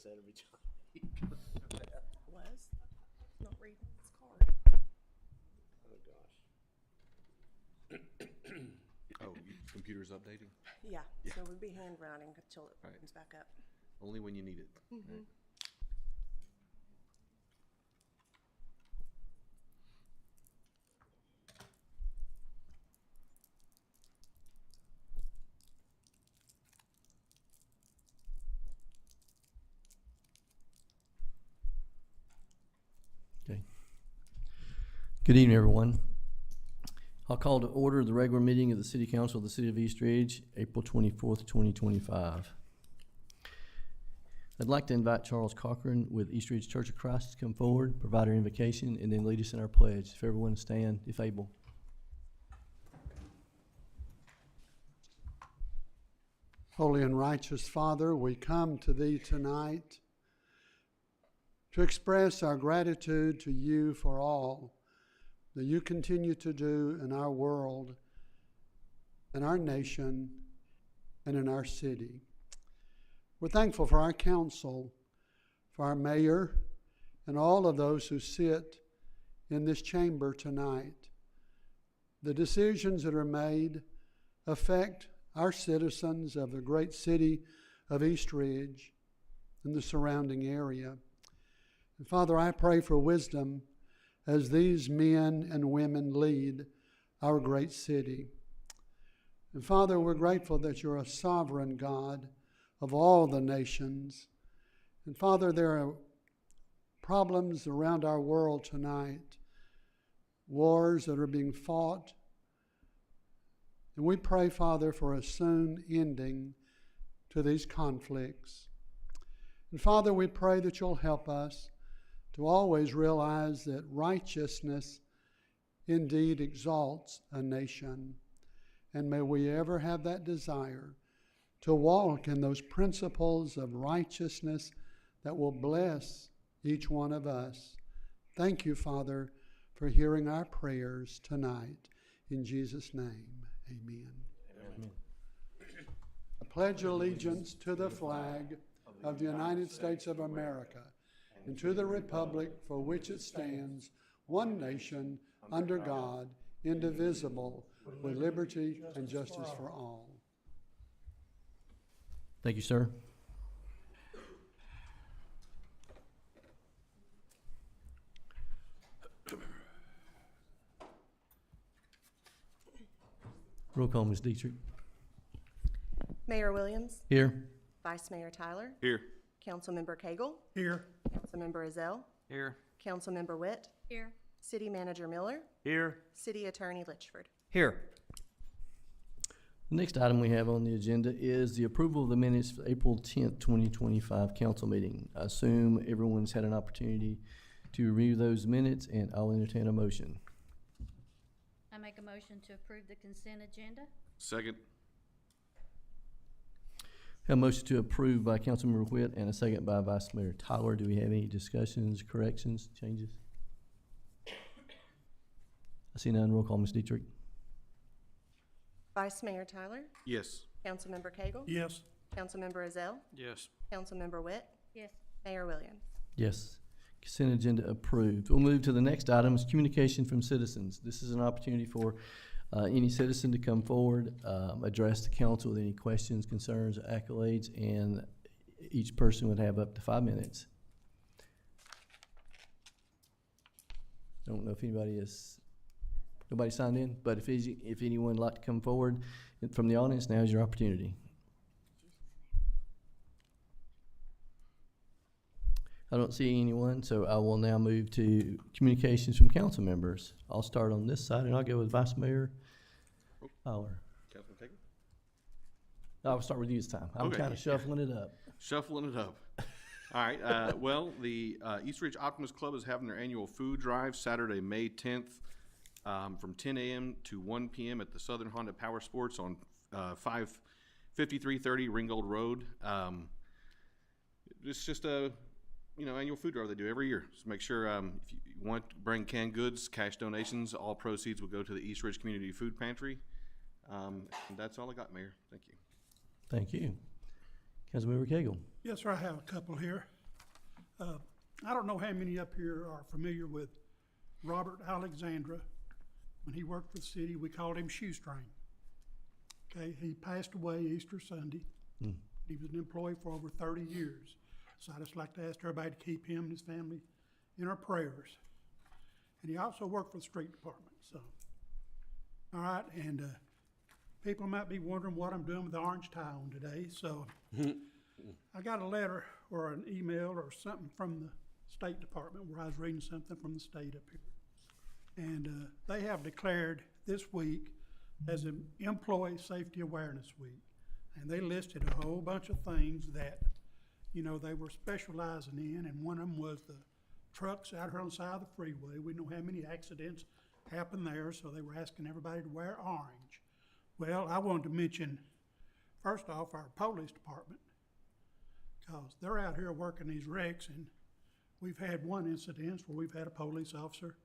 us that every time. Was not reading his card. Oh, gosh. Oh, your computer's updating? Yeah, Yeah. so we'd be hand writing until it Right. opens back up. Only when you need it. Mm-hmm. Right. Okay. Good evening, everyone. I'll call to order the regular meeting of the City Council of the City of East Ridge, April 24th, 2025. I'd like to invite Charles Cochran with East Ridge Church of Christ to come forward, provide our invocation, and then lead us in our pledge. If everyone stand, if able. Holy and righteous Father, we come to Thee tonight to express our gratitude to You for all that You continue to do in our world, in our nation, and in our city. We're thankful for our council, for our mayor, and all of those who sit in this chamber tonight. The decisions that are made affect our citizens of the great city of East Ridge and the surrounding area. And Father, I pray for wisdom as these men and women lead our great city. And Father, we're grateful that You're a sovereign God of all the nations. And Father, there are problems around our world tonight, wars that are being fought. And we pray, Father, for a soon ending to these conflicts. And Father, we pray that You'll help us to always realize that righteousness indeed exalts a nation. And may we ever have that desire to walk in those principles of righteousness that will bless each one of us. Thank You, Father, for hearing our prayers tonight. In Jesus' name, amen. Amen. I pledge allegiance to the flag of the United States of America and to the republic for which it stands, one nation, under God, indivisible, with liberty and justice for all. Thank you, sir. Roll call, Ms. Dietrich. Mayor Williams, Here. Vice Mayor Tyler, Here. Councilmember Cagle, Here. Councilmember Azell, Here. Councilmember Witt, Here. City Manager Miller, Here. City Attorney Litchford. Here. The next item we have on the agenda is the approval of the minutes for April 10th, 2025 council meeting. I assume everyone's had an opportunity to review those minutes, and I'll entertain a motion. I make a motion to approve the consent agenda. Second. Have a motion to approve by Councilmember Whitt and a second by Vice Mayor Tyler. Do we have any discussions, corrections, changes? I see none. Roll call, Ms. Dietrich. Vice Mayor Tyler, Yes. Councilmember Cagle, Yes. Councilmember Azell, Yes. Councilmember Witt, Yes. Mayor Williams. Yes. Consent agenda approved. We'll move to the next item, is communication from citizens. This is an opportunity for any citizen to come forward, address the council with any questions, concerns, accolades, and each person would have up to 5 minutes. Don't know if nobody signed in, but if anyone would like to come forward from the audience, now is your opportunity. I don't see anyone, so I will now move to communications from council members. I'll start on this side, and I'll go with Vice Mayor Tyler. Councilman Cagle? I'll start with you this time. I'm Okay. kind of shuffling it up. Shuffling it up. All right. Well, the East Ridge Optimist Club is having their annual food drive Saturday, May 10th, from 10 a.m. to 1 p.m. at the Southern Honda Power Sports on 5330 Ringgold Road. It's just a annual food drive they do every year. So make sure if you want to bring canned goods, cash donations, all proceeds will go to the East Ridge Community Food Pantry. And that's all I got, Mayor. Thank you. Thank you. Councilmember Cagle. Yes, sir, I have a couple here. I don't know how many up here are familiar with Robert Alexandra. When he worked for the city, we called him Shoestring. Okay, he passed away Easter Sunday. He was an employee for over 30 years. So I just like to ask everybody to keep him and his family in our prayers. And he also worked for the street department, so. All right, and people might be wondering what I'm doing with the orange tie on today, so. I got a letter or an email or something from the State Department where I was reading something from the state up here. And they have declared this week as an Employee Safety Awareness Week. And they listed a whole bunch of things that, you know, they were specializing in, and one of them was the trucks out here on the side of the freeway. We know how many accidents happen there, so they were asking everybody to wear orange. Well, I wanted to mention, first off, our police department, because they're out here working these wrecks, and we've had one incident where we've had a police officer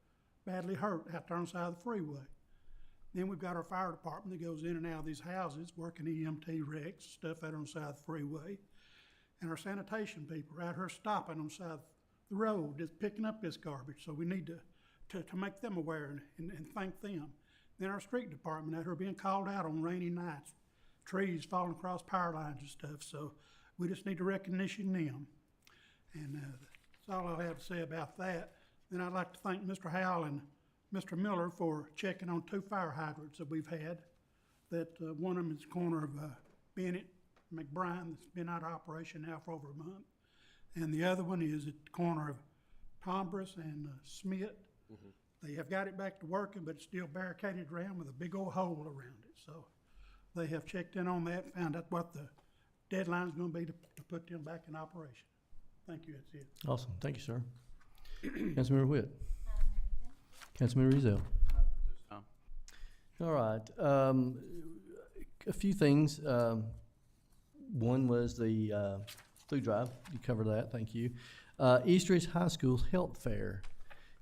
badly hurt out there on the side of the freeway. Then we've got our fire department that goes in and out of these houses working EMT wrecks, stuff out on the side of the freeway. And our sanitation people are out here stopping on the side of the road, just picking up this garbage. So we need to make them aware and thank them. Then our street department out here being called out on rainy nights, trees falling across power lines and stuff. So we just need to recognition them. And that's all I have to say about that. Then I'd like to thank Mr. Howell and Mr. Miller for checking on 2 fire hydrants that we've had. That one of them is the corner of Bennett McBride that's been out of operation now for over a month. And the other one is at the corner of Tombras and Smith. They have got it back to working, but it's still barricaded around with a big old hole around it. So they have checked in on that, found out what the deadline's gonna be to put them back in operation. Thank you, that's it. Awesome. Thank you, sir. Councilmember Witt. Councilmember Rizzo. All right. A few things. One was the food drive. You covered that. Thank you. East Ridge High School Health Fair.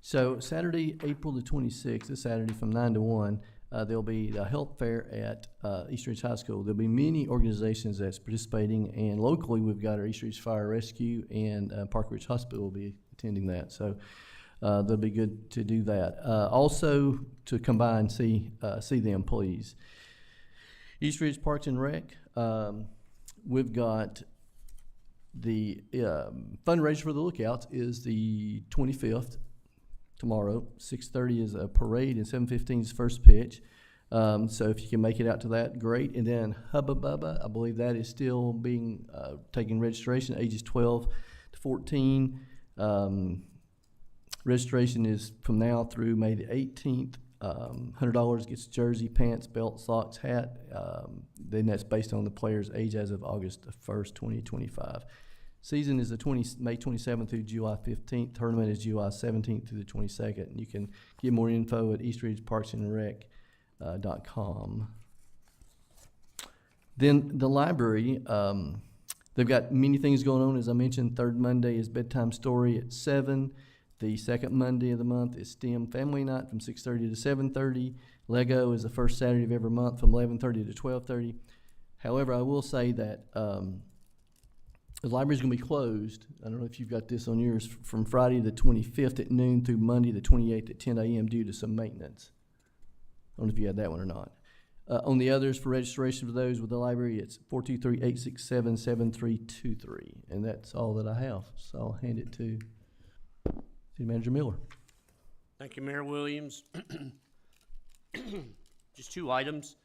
So Saturday, April the 26th, this Saturday from 9 to 1, there'll be a health fair at East Ridge High School. There'll be many organizations that's participating, and locally we've got our East Ridge Fire Rescue and Park Ridge Hospital will be attending that. So that'll be good to do that. Also to come by and see them, please. East Ridge Parks and Rec, we've got the fundraiser for the Lookouts is the 25th. Tomorrow, 6:30 is a parade and 7:15 is first pitch. So if you can make it out to that, great. And then Hubba Bubba, I believe that is still being taking registration, ages 12 to 14. Registration is from now through May the 18th. $100 gets jersey, pants, belt, socks, hat. Then that's based on the player's age as of August the 1st, 2025. Season is May 27th through July 15th. Tournament is July 17th through the 22nd. And you can get more info at eastridgeparksandrec.com. Then the library, they've got many things going on. As I mentioned, third Monday is bedtime story at 7. The second Monday of the month is STEM Family Night from 6:30 to 7:30. Lego is the first Saturday of every month from 11:30 to 12:30. However, I will say that the library's going to be closed. I don't know if you've got this on yours, from Friday the 25th at noon through Monday the 28th at 10 a.m. due to some maintenance. I don't know if you had that one or not. On the others, for registration for those with the library, it's 423-867-7323. And that's all that I have. So I'll hand it to City Manager Miller. Thank you, Mayor Williams. Just 2 items.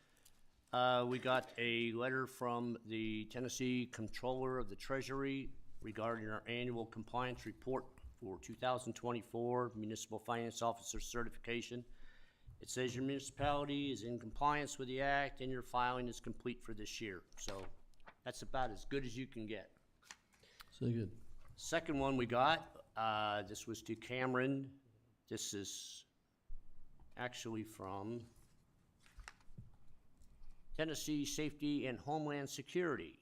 We got a letter from the Tennessee Comptroller of the Treasury regarding our annual compliance report for 2024 Municipal Finance Officer Certification. It says your municipality is in compliance with the act and your filing is complete for this year. So that's about as good as you can get. So good. Second one we got, this was to Cameron. This is actually from Tennessee Safety and Homeland Security.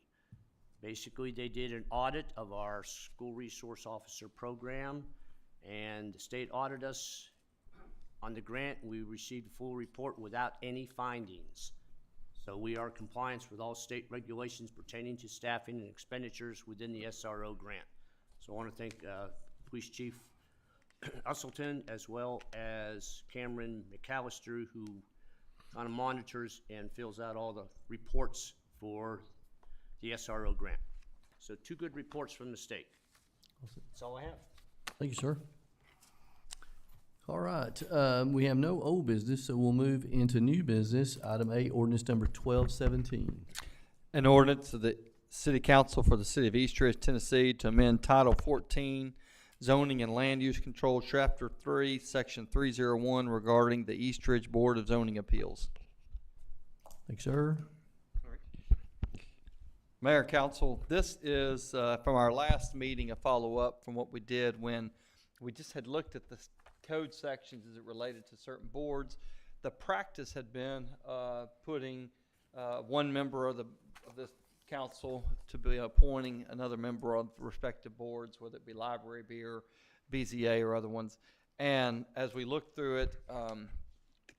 Basically, they did an audit of our school resource officer program, and the state audited us on the grant. We received a full report without any findings. So we are in compliance with all state regulations pertaining to staffing and expenditures within the SRO grant. So I want to thank Police Chief Usselton as well as Cameron McAllister, who kind of monitors and fills out all the reports for the SRO grant. So 2 good reports from the state. That's all I have. Thank you, sir. All right, we have no old business, so we'll move into new business. Item A, ordinance number 1217. An ordinance of the City Council for the City of Eastridge, Tennessee to amend Title 14 Zoning and Land Use Control, Chapter 3, Section 301 regarding the Eastridge Board of Zoning Appeals. Thank you, sir. Mayor, Council, this is from our last meeting, a follow-up from what we did when we just had looked at the code sections as it related to certain boards. The practice had been putting one member of this council to be appointing another member of the respective boards, whether it be library, beer, BZA, or other ones. And as we looked through it, the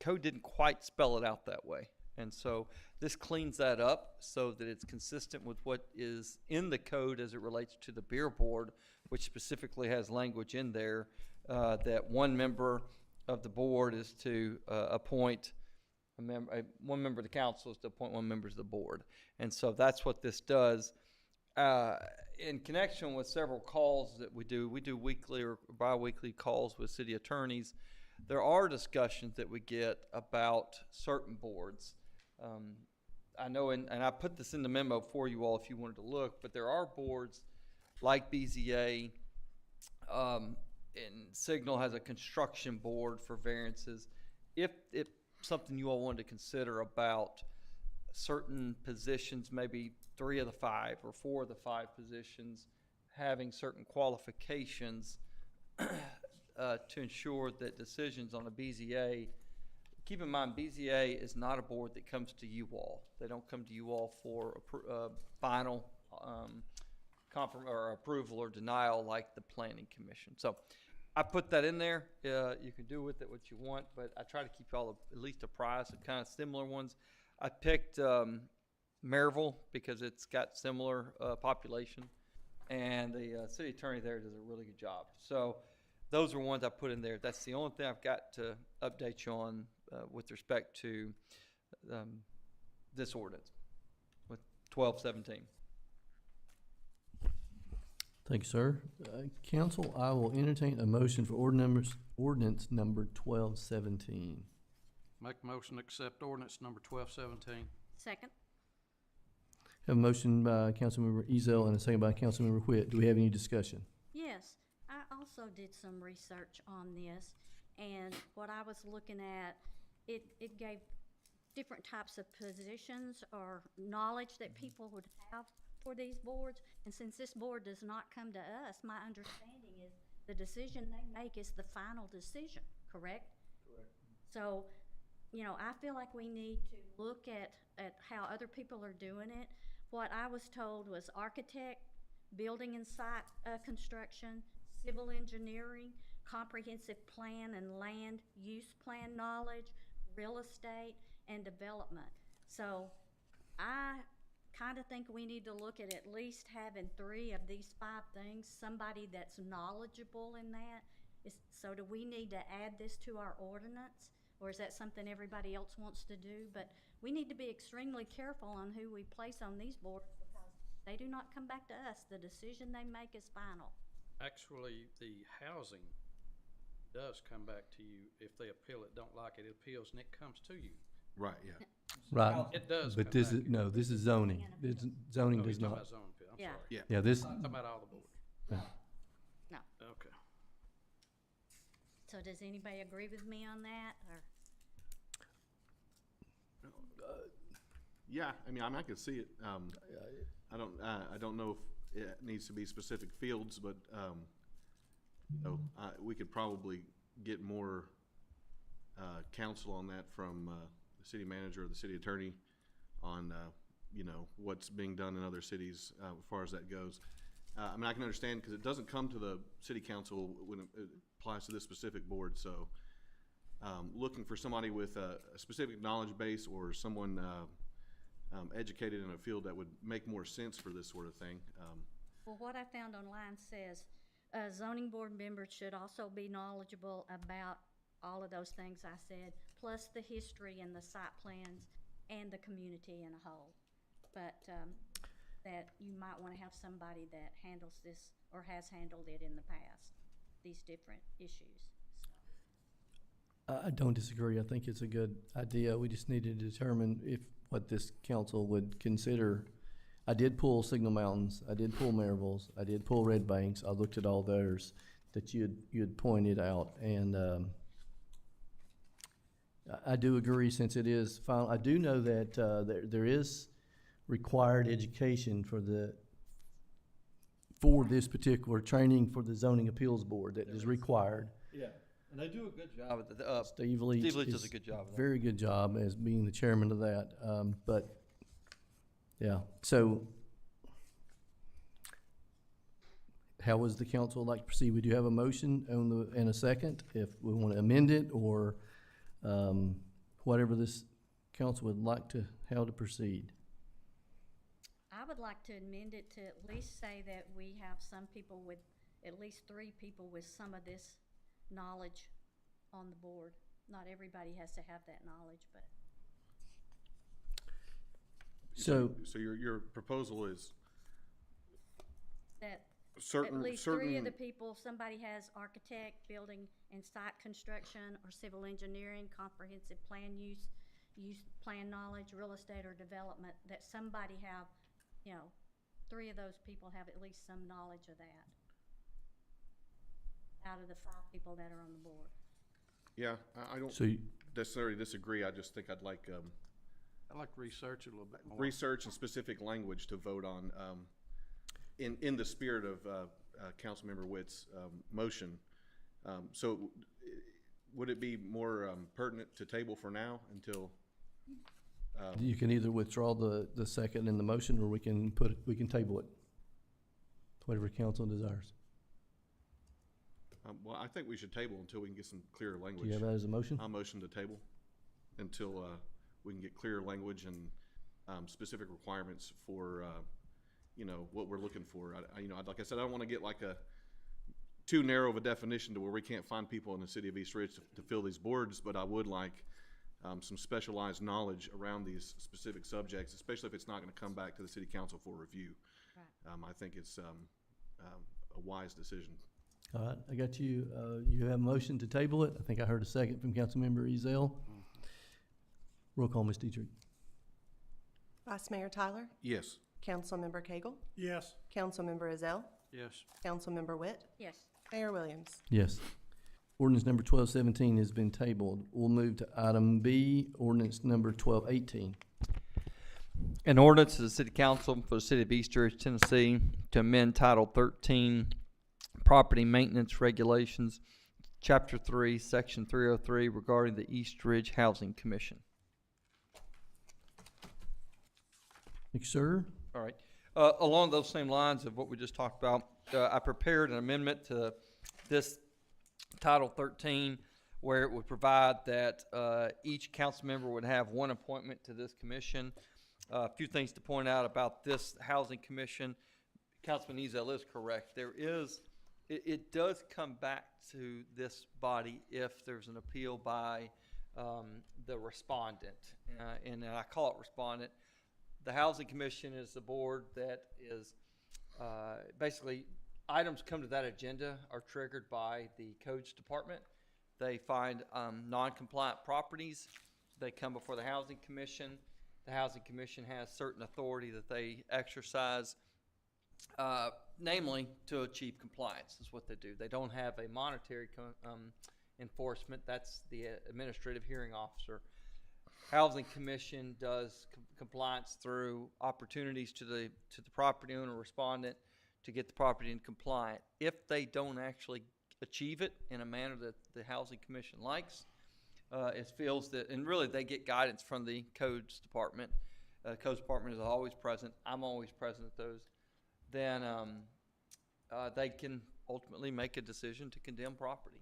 code didn't quite spell it out that way. And so this cleans that up so that it's consistent with what is in the code as it relates to the beer board, which specifically has language in there that one member of the board is to appoint one member of the council is to appoint one member of the board. And so that's what this does. In connection with several calls that we do weekly or bi-weekly calls with city attorneys. There are discussions that we get about certain boards. I know, and I put this in the memo for you all if you wanted to look, but there are boards like BZA, and Signal has a construction board for variances. If something you all wanted to consider about certain positions, maybe 3 of the 5 or 4 of the 5 positions, having certain qualifications to ensure that decisions on a BZA, keep in mind, BZA is not a board that comes to you all. They don't come to you all for final or approval or denial like the Planning Commission. So I put that in there. You can do with it what you want, but I try to keep y'all at least apprised of kind of similar ones. I picked Maryville because it's got similar population, and the city attorney there does a really good job. So those are ones I put in there. That's the only thing I've got to update you on with respect to this ordinance with 1217. Thank you, sir. Council, I will entertain a motion for ordinance number 1217. Make a motion to accept ordinance number 1217. Second. Have a motion by Councilmember Ezell and a second by Councilmember Whitt. Do we have any discussion? Yes, I also did some research on this, and what I was looking at, it gave different types of positions or knowledge that people would have for these boards. And since this board does not come to us, my understanding is the decision they make is the final decision, correct? Correct. So, you know, I feel like we need to look at how other people are doing it. What I was told was architect, building and site construction, civil engineering, comprehensive plan and land use plan knowledge, real estate, and development. So I kind of think we need to look at least having 3 of these 5 things, somebody that's knowledgeable in that. So do we need to add this to our ordinance, or is that something everybody else wants to do? But we need to be extremely careful on who we place on these boards because they do not come back to us. The decision they make is final. Actually, the housing does come back to you. If they appeal it, don't like it, it appeals and it comes to you. Right, yeah. Right. It does But come this back. is, no, this is zoning. Zoning Oh, does you're talking not. about zone appeal. I'm Yeah. sorry. Yeah. Yeah, this, I'm talking about all the boards. No. Okay. So does anybody agree with me on that, or? Yeah, I mean, I can see it. I don't know if it needs to be specific fields, but, you know, we could probably get more, counsel on that from, the city manager or the city attorney on, you know, what's being done in other cities, as far as that goes. I mean, I can understand, because it doesn't come to the city council when it applies to this specific board, so, looking for somebody with a specific knowledge base or someone, educated in a field that would make more sense for this sort of thing. Well, what I found online says, zoning board members should also be knowledgeable about all of those things I said, plus the history and the site plans and the community in a whole. But, that you might wanna have somebody that handles this or has handled it in the past, these different issues. I don't disagree. I think it's a good idea. We just need to determine if, what this council would consider. I did pull Signal Mountains, I did pull Maryville's, I did pull Red Banks. I looked at all those that you had pointed out, and, I do agree, since it is final. I do know that, there is required education for this particular training for the zoning appeals board that is required. Yeah, and they do a good job at the, Steve Leach does is a good job of that. very good job as being the chairman of that. But, yeah, so how was the council like to proceed? We do have a motion on the, and a second, if we want to amend it, or whatever this council would like to, how to proceed. I would like to amend it to at least say that we have some people with, at least 3 people with some of this knowledge on the board. Not everybody has to have that knowledge, but So, your proposal is that certain, at least 3 of the certain, people, somebody has architect, building and site construction, or civil engineering, comprehensive plan use plan knowledge, real estate or development, that somebody have, 3 of those people have at least some knowledge of that out of the 5 people that are on the board. yeah, I don't so you- necessarily disagree. I just think I'd like, I'd like to research it a little bit more. research and specific language to vote on, in the spirit of, Councilmember Witt's, motion. So would it be more, pertinent to table for now until, you can either withdraw the second in the motion, or we can table it. Whatever council desires. well, I think we should table until we can get some clearer Do language. you have that as a motion? I'll motion to table until, we can get clearer language and, specific requirements for, what we're looking for. Like I said, I don't want to get like too narrow of a definition to where we can't find people in the city of East Ridge to fill these boards, but I would like, some specialized knowledge around these specific subjects, especially if it's not going to come back to the city council for review. Right. I think it's, a wise decision. All right, I got you. You have a motion to table it. I think I heard a second from Councilmember Ezell. Roll call, Ms. Dietrich. Vice Mayor Tyler, Yes. Councilmember Cagle, Yes, Councilmember Ezell, Yes. Councilmember Witt, Yes. Mayor Williams. Yes. Ordinance number 1217 has been tabled. We'll move to item B, ordinance number 1218. An ordinance of the City Council for the City of East Ridge, Tennessee, to amend Title 13, Property Maintenance Regulations, Chapter 3, Section 303, regarding the East Ridge Housing Commission. Thank you, sir. All right. Along those same lines of what we just talked about, I prepared an amendment to this Title 13, where it would provide that each council member would have 1 appointment to this commission. A few things to point out about this housing commission. Councilman Ezell is correct. It does come back to this body if there's an appeal by the respondent, and I call it respondent. The Housing Commission is the board that is basically items come to that agenda are triggered by the Codes Department. They find non-compliant properties. They come before the Housing Commission. The Housing Commission has certain authority that they exercise, namely to achieve compliance is what they do. They don't have a monetary enforcement. That's the administrative hearing officer. Housing Commission does compliance through opportunities to the property owner respondent to get the property in compliant. If they don't actually achieve it in a manner that the Housing Commission likes, it feels that, and really they get guidance from the Codes Department. Codes Department is always present. I'm always present at those. Then they can ultimately make a decision to condemn property,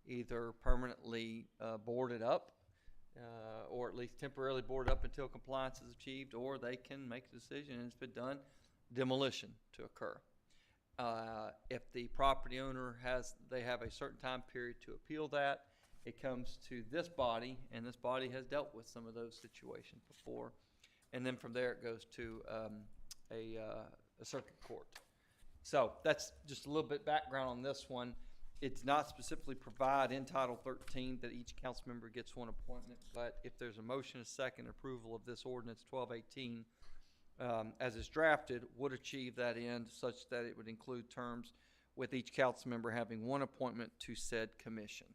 either permanently board it up or at least temporarily boarded up until compliance is achieved, or they can make a decision, and it's been done, demolition to occur. If the property owner they have a certain time period to appeal that, it comes to this body, and this body has dealt with some of those situations before. And then from there, it goes to a circuit court. So that's just a little bit background on this one. It's not specifically provide in Title 13 that each council member gets one appointment, but if there's a motion, a second approval of this ordinance 1218, as it's drafted, would achieve that end such that it would include terms with each council member having one appointment to said commission.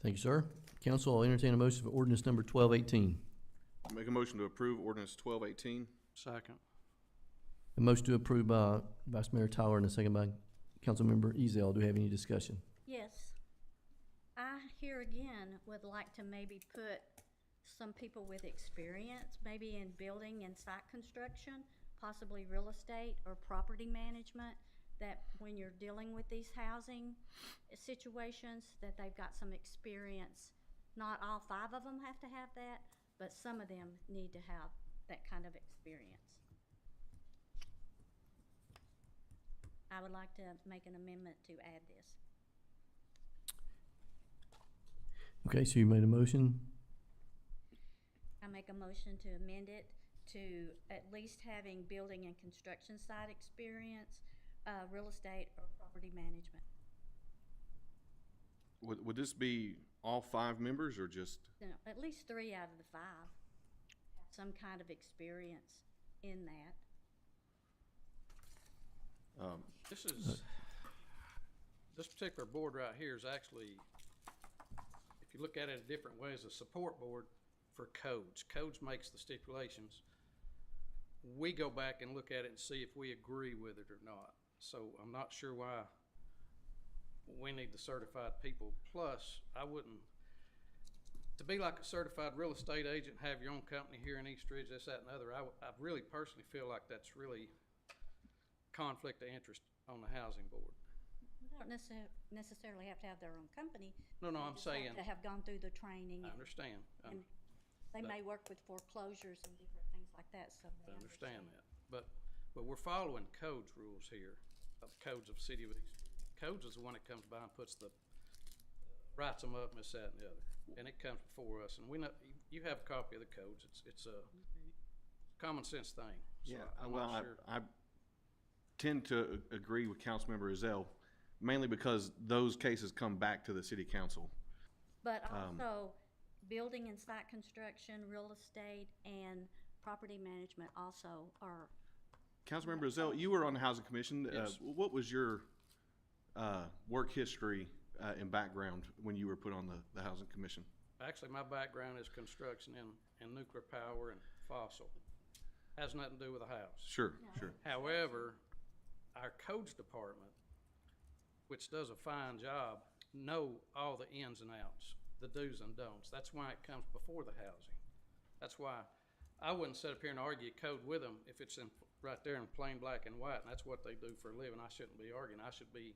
Thank you, sir. Council, I'll entertain a motion for ordinance number 1218. Make a motion to approve ordinance 1218. Second. A motion to approve by Vice Mayor Tyler and a second by Councilmember Ezell. Do we have any discussion? Yes. I here again would like to maybe put some people with experience, maybe in building and site construction, possibly real estate or property management, that when you're dealing with these housing situations, that they've got some experience. Not all 5 of them have to have that, but some of them need to have that kind of experience. I would like to make an amendment to add this. Okay, so you made a motion. I make a motion to amend it to at least having building and construction site experience, real estate or property management. Would this be all 5 members or just? You know, at least 3 out of the 5 have some kind of experience in that. This particular board right here is actually, if you look at it a different way, is a support board for codes. Codes makes the stipulations. We go back and look at it and see if we agree with it or not. So I'm not sure why we need the certified people. Plus, I wouldn't, to be like a certified real estate agent, have your own company here in East Ridge, this, that, and the other, I really personally feel like that's really conflict of interest on the housing board. They don't necessarily have to have their own company. No, They I'm just have saying, to have gone through the training. I understand. And they but- may work with foreclosures and different things like that, so they I understand that, but we're following codes rules here, codes of City of East. Codes is the one that comes by and puts writes them up and this, that, and the other, and it comes before us, and we know, you have a copy of the codes, it's a common sense thing. So I'm not sure. I tend to agree with Councilmember Ezell, mainly because those cases come back to the city council. But also, building and site construction, real estate, and property management also are. Councilmember Ezell, you were on the Housing Commission. Yes. What was your work history and background when you were put on the Housing Commission? Actually, my background is construction in nuclear power and fossil. Has nothing to do with a house. Sure, sure. However, our codes department, which does a fine job, know all the ins and outs, the do's and don'ts. That's why it comes before the housing. That's why I wouldn't sit up here and argue code with them if it's right there in plain black and white, and that's what they do for a living. I shouldn't be arguing. I should be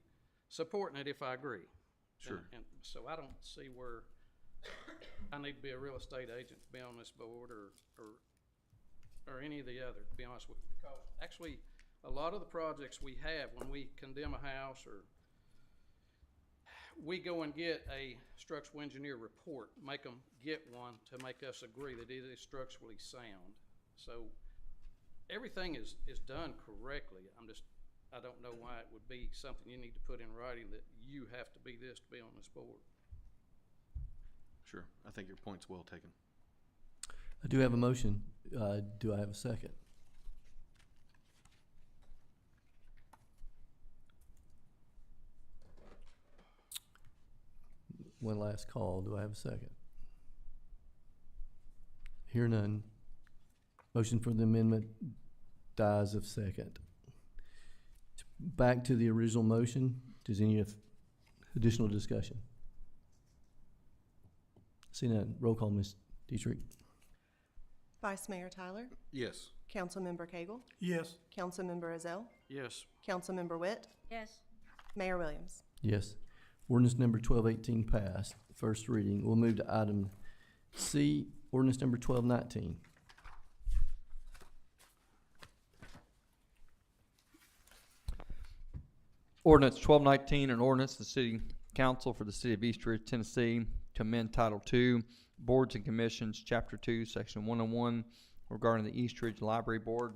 supporting it if I agree. Sure. And so I don't see where I need to be a real estate agent to be on this board or any of the other, to be honest with you. Because actually, a lot of the projects we have, when we condemn a house or we go and get a structural engineer report, make them get one to make us agree that it is structurally sound. So everything is done correctly. I don't know why it would be something you need to put in writing that you have to be this to be on this board. Sure. I think your point's well taken. I do have a motion. Do I have a second? One last call. Do I have a second? Hear none. Motion for the amendment dies of second. Back to the original motion. Does any additional discussion? See none. Roll call, Ms. Dietrich. Vice Mayor Tyler, Yes. Councilmember Cagle, Yes. Councilmember Ezell, Yes. Councilmember Witt, Yes. Mayor Williams. Yes. Ordinance number 1218 passed. first reading. We'll move to item C, ordinance number 1219. Ordinance 1219, an ordinance of the City Council for the City of East Ridge, Tennessee, to amend Title II, Boards and Commissions, Chapter 2, Section 101, regarding the East Ridge Library Board.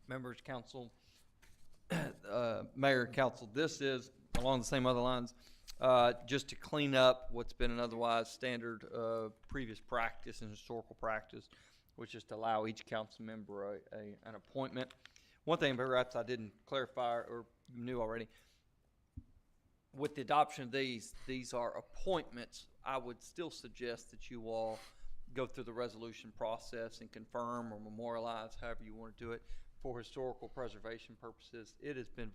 Members, council, mayor, council, this is, along the same other lines, just to clean up what's been an otherwise standard previous practice and historical practice, which is to allow each council member an appointment. One thing perhaps I didn't clarify or knew already, with the adoption of these are appointments. I would still suggest that you all go through the resolution process and confirm or memorialize, however you want to do it, for historical preservation purposes. It has been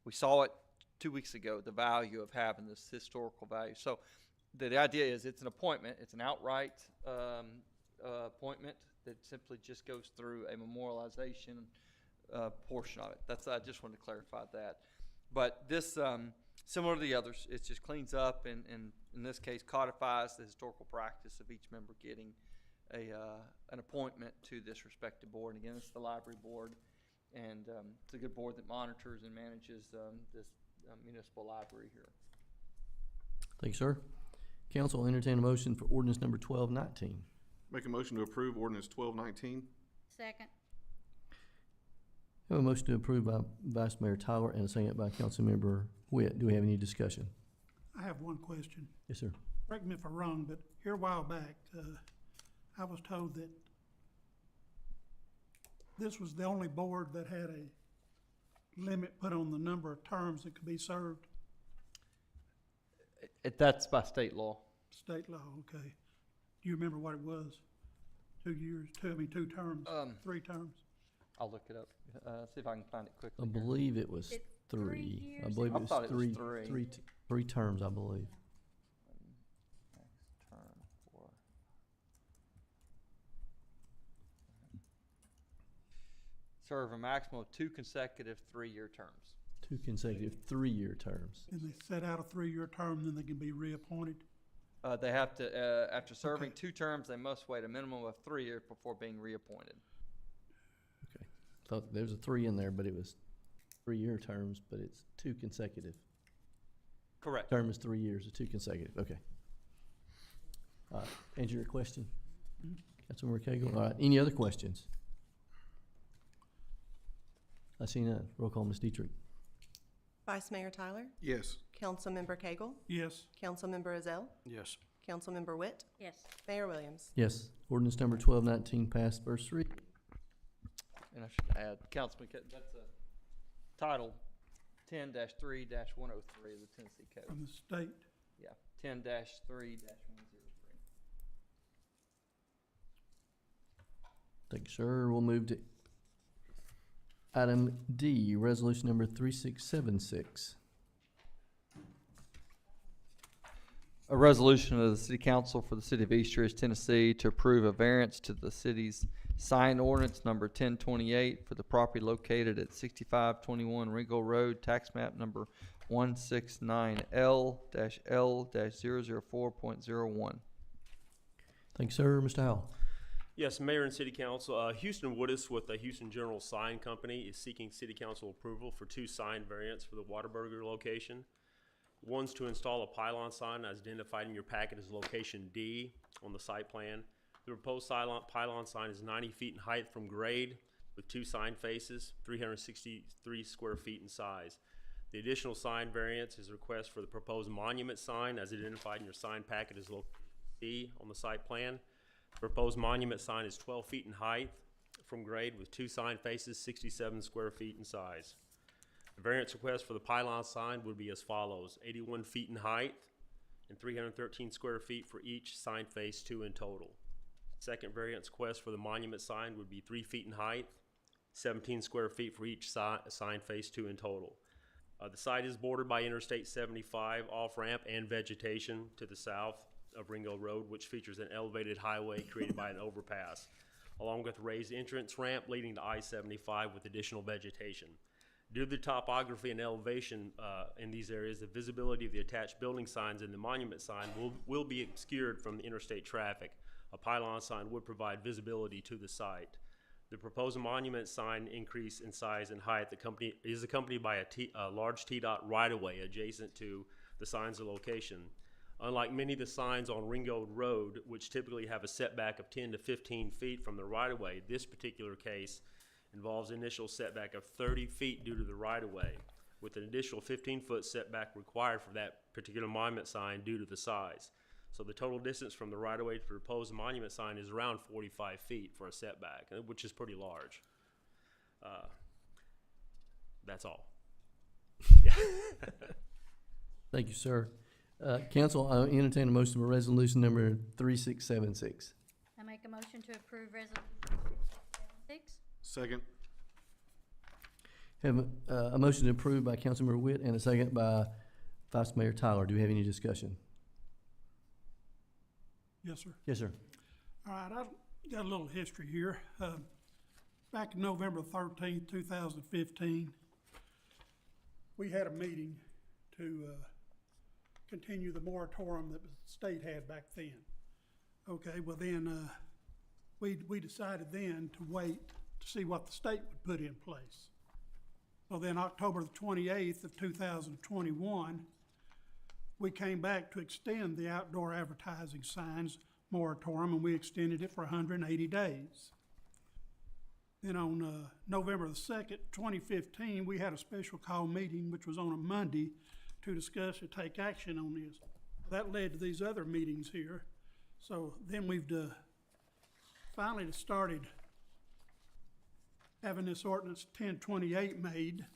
we saw it 2 weeks ago, the value of having this historical value. So the idea is it's an appointment, it's an outright appointment that simply just goes through a memorialization portion of it. I just wanted to clarify that. But this, similar to the others, it just cleans up and in this case codifies the historical practice of each member getting an appointment to this respective board. And again, it's the library board, and it's a good board that monitors and manages this municipal library here. Thank you, sir. Council will entertain a motion for ordinance number 1219. Make a motion to approve ordinance 1219. Second. I have a motion to approve by Vice Mayor Tyler and a second by Councilmember Witt. Do we have any discussion? I have one question. Yes, sir. Correct me if I'm wrong, but here a while back, I was told that this was the only board that had a limit put on the number of terms that could be served. That's by state law. State law, okay. Do you remember what it was? 2 years, two terms, 3 terms? I'll look it up. See if I can find it quickly. I believe it was It's 3. 3 I years. believe I it was thought it was 3. 3. 3 terms, I believe. Next term for serve a maximum of 2 consecutive 3-year terms. 2 consecutive 3-year terms. And they set out a 3-year term, then they can be reappointed? They have to, after serving Okay. 2 terms, they must wait a minimum of 3 years before being reappointed. Okay. Thought there was a 3 in there, but it was 3-year terms, but it's 2 consecutive. Correct. Term is 3 years, it's 2 consecutive. Okay. Answer your question, Councilmember Cagle. All right. Any other questions? I see none. Roll call, Ms. Dietrich. Vice Mayor Tyler, Yes. Councilmember Cagle, Yes. Councilmember Ezell, Yes. Councilmember Witt, Yes. Mayor Williams. Yes. Ordinance number 1219 passed first read. And I should add, Councilman, that's a title 10-3-103 of the Tennessee Code. From the state. Yeah, 10-3-103. Thank you, sir. We'll move to item D, resolution number 3676. A resolution of the City Council for the City of East Ridge, Tennessee, to approve a variance to the city's sign ordinance number 1028 for the property located at 6521 Ringo Road, tax map number 169L-L-004.01. Thank you, sir. Mr. Howell. Yes, Mayor and City Council. Houston Woodis with the Houston General Sign Company is seeking City Council approval for 2 sign variants for the Whataburger location. One's to install a pylon sign as identified in your packet as location D on the site plan. The proposed pylon sign is 90 feet in height from grade with 2 sign faces, 363 square feet in size. The additional sign variance is a request for the proposed monument sign as identified in your sign packet as location D on the site plan. The proposed monument sign is 12 feet in height from grade with 2 sign faces, 67 square feet in size. The variance request for the pylon sign would be as follows: 81 feet in height and 313 square feet for each sign face, 2 in total. Second variance request for the monument sign would be 3 feet in height, 17 square feet for each sign face, 2 in total. The site is bordered by Interstate 75 off-ramp and vegetation to the south of Ringo Road, which features an elevated highway created by an overpass, along with a raised entrance ramp leading to I-75 with additional vegetation. Due to the topography and elevation in these areas, the visibility of the attached building signs and the monument sign will be obscured from the interstate traffic. A pylon sign would provide visibility to the site. The proposed monument sign increase in size and height is accompanied by a large TDOT right-of-way adjacent to the sign's location. Unlike many of the signs on Ringgold Road, which typically have a setback of 10 to 15 feet from the right-of-way, this particular case involves initial setback of 30 feet due to the right-of-way, with an additional 15-foot setback required for that particular monument sign due to the size. So the total distance from the right-of-way to the proposed monument sign is around 45 feet for a setback, which is pretty large. That's all. Thank you, sir. Council, I entertain a motion for resolution number 3676. I make a motion to approve resolution 6. Second. Have a motion approved by Councilmember Witt and a second by Vice Mayor Tyler. Do we have any discussion? Yes, sir. Yes, sir. All right, I've got a little history here. Back in November 13th, 2015, we had a meeting to continue the moratorium that the state had back then. Okay, well then, we decided then to wait to see what the state would put in place. So then October the 28th of 2021, we came back to extend the outdoor advertising signs moratorium, and we extended it for 180 days. Then on November the 2nd, 2015, we had a special call meeting, which was on a Monday, to discuss or take action on this. That led to these other meetings here. So then we've finally started having this ordinance 1028 made.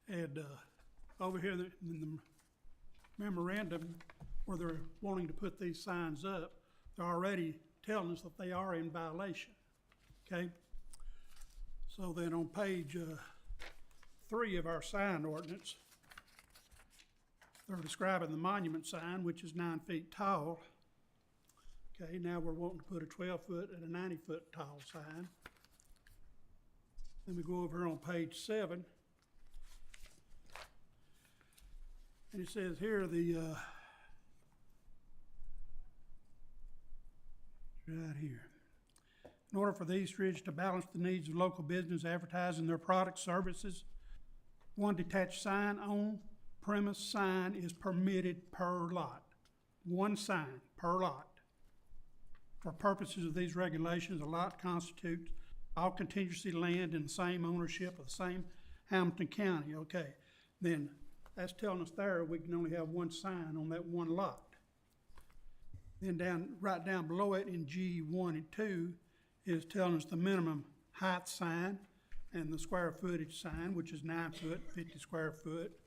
And over here in the memorandum where they're wanting to put these signs up, they're already telling us that they are in violation, okay? So then on page 3 of our sign ordinance, they're describing the monument sign, which is 9 feet tall. Okay, now we're wanting to put a 12-foot and a 90-foot tall sign. Then we go over on page 7. And it says here right here. In order for the East Ridge to balance the needs of local business advertising their products, services, one detached sign on premise sign is permitted per lot. One sign per lot. For purposes of these regulations, a lot constitutes all contingency land in the same ownership of the same Hamilton County. Okay, then that's telling us there we can only have one sign on that one lot. Then right down below it in G1 and 2 is telling us the minimum height sign and the square footage sign, which is 9 foot, 50 square foot.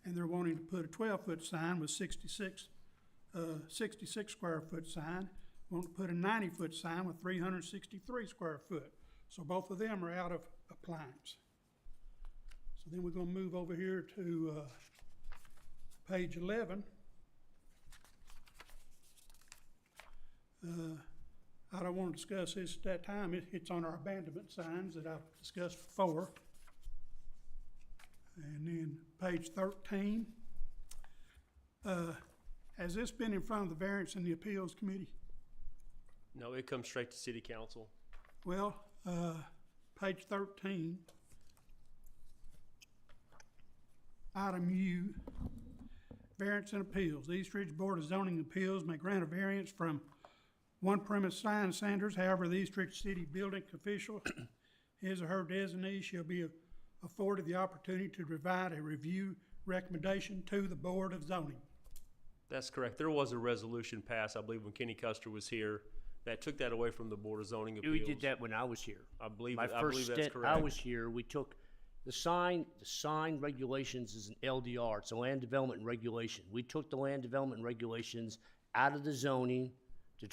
And they're wanting to put a 12-foot sign with 66 square foot sign. Want to put a 90-foot sign with 363 square foot. So both of them are out of appliance. So then we're going to move over here to page 11. I don't want to discuss this at that time. It's on our abandonment signs that I've discussed before. And then page 13. Has this been in front of the Variance and the Appeals Committee? No, it comes straight to City Council. Well, page 13, item U, Variance and Appeals. The East Ridge Board of Zoning Appeals may grant a variance from one premise sign standards. However, the East Ridge City building official, his or her designee, shall be afforded the opportunity to provide a review recommendation to the Board of Zoning. That's correct. There was a resolution passed, I believe, when Kenny Custer was here, that took that away from the Board of Zoning Appeals. We did that when I was here. I believe My that's first stint, correct. I was here, we took the sign regulations is an LDR, it's a land development regulation. We took the land development regulations out of the zoning, the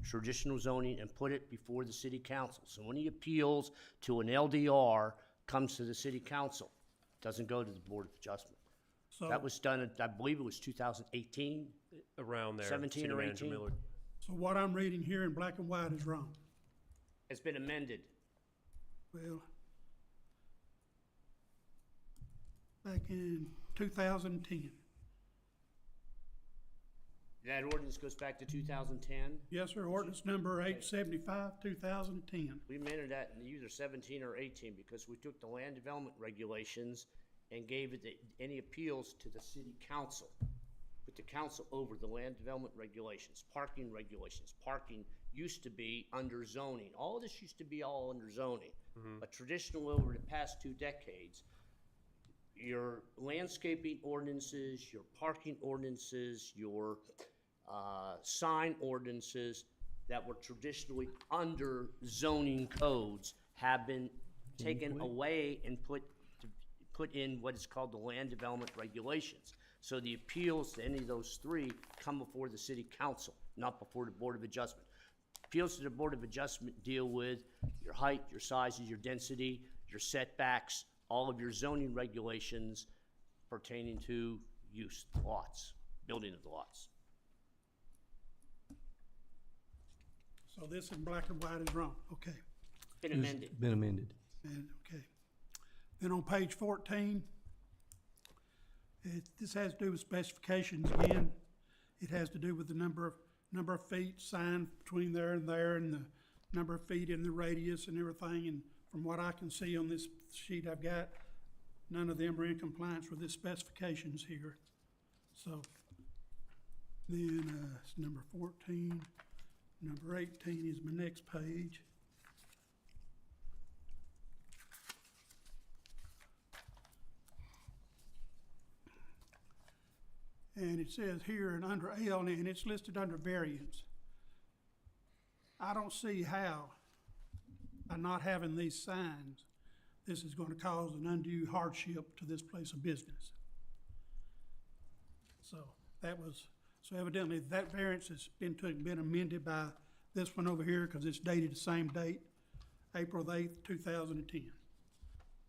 traditional zoning, and put it before the city council. So any appeals to an LDR comes to the city council, doesn't go to the Board of Adjustment. So That was done, I believe it was 2018. Around there. 17 City or Manager 18. Miller. So what I'm reading here in black and white is wrong. It's been amended. Well, back in 2010. That ordinance goes back to 2010. Yes, sir, ordinance number 875, 2010. We amended that in either 17 or 18 because we took the land development regulations and gave it any appeals to the city council. Put the council over the land development regulations, parking regulations. Parking used to be under zoning. All of this used to be all under zoning. But traditionally, over the past 2 decades, your landscaping ordinances, your parking ordinances, your sign ordinances that were traditionally under zoning codes have been taken away and put in what is called the land development regulations. So the appeals to any of those 3 come before the city council, not before the Board of Adjustment. Appeals to the Board of Adjustment deal with your height, your sizes, your density, your setbacks, all of your zoning regulations pertaining to use lots, building of the lots. So this in black and white is wrong, okay. Been It's amended. been amended. And, okay. Then on page 14, this has to do with specifications again. It has to do with the number of feet signed between there, and the number of feet in the radius and everything. And from what I can see on this sheet I've got, none of them are in compliance with the specifications here. So then it's number 14. Number 18 is my next page. And it says here, and under L, and it's listed under variance. I don't see how, by not having these signs, this is gonna cause an undue hardship to this place of business. So evidently that variance has been amended by this one over here, because it's dated the same date, April the 8th, 2010.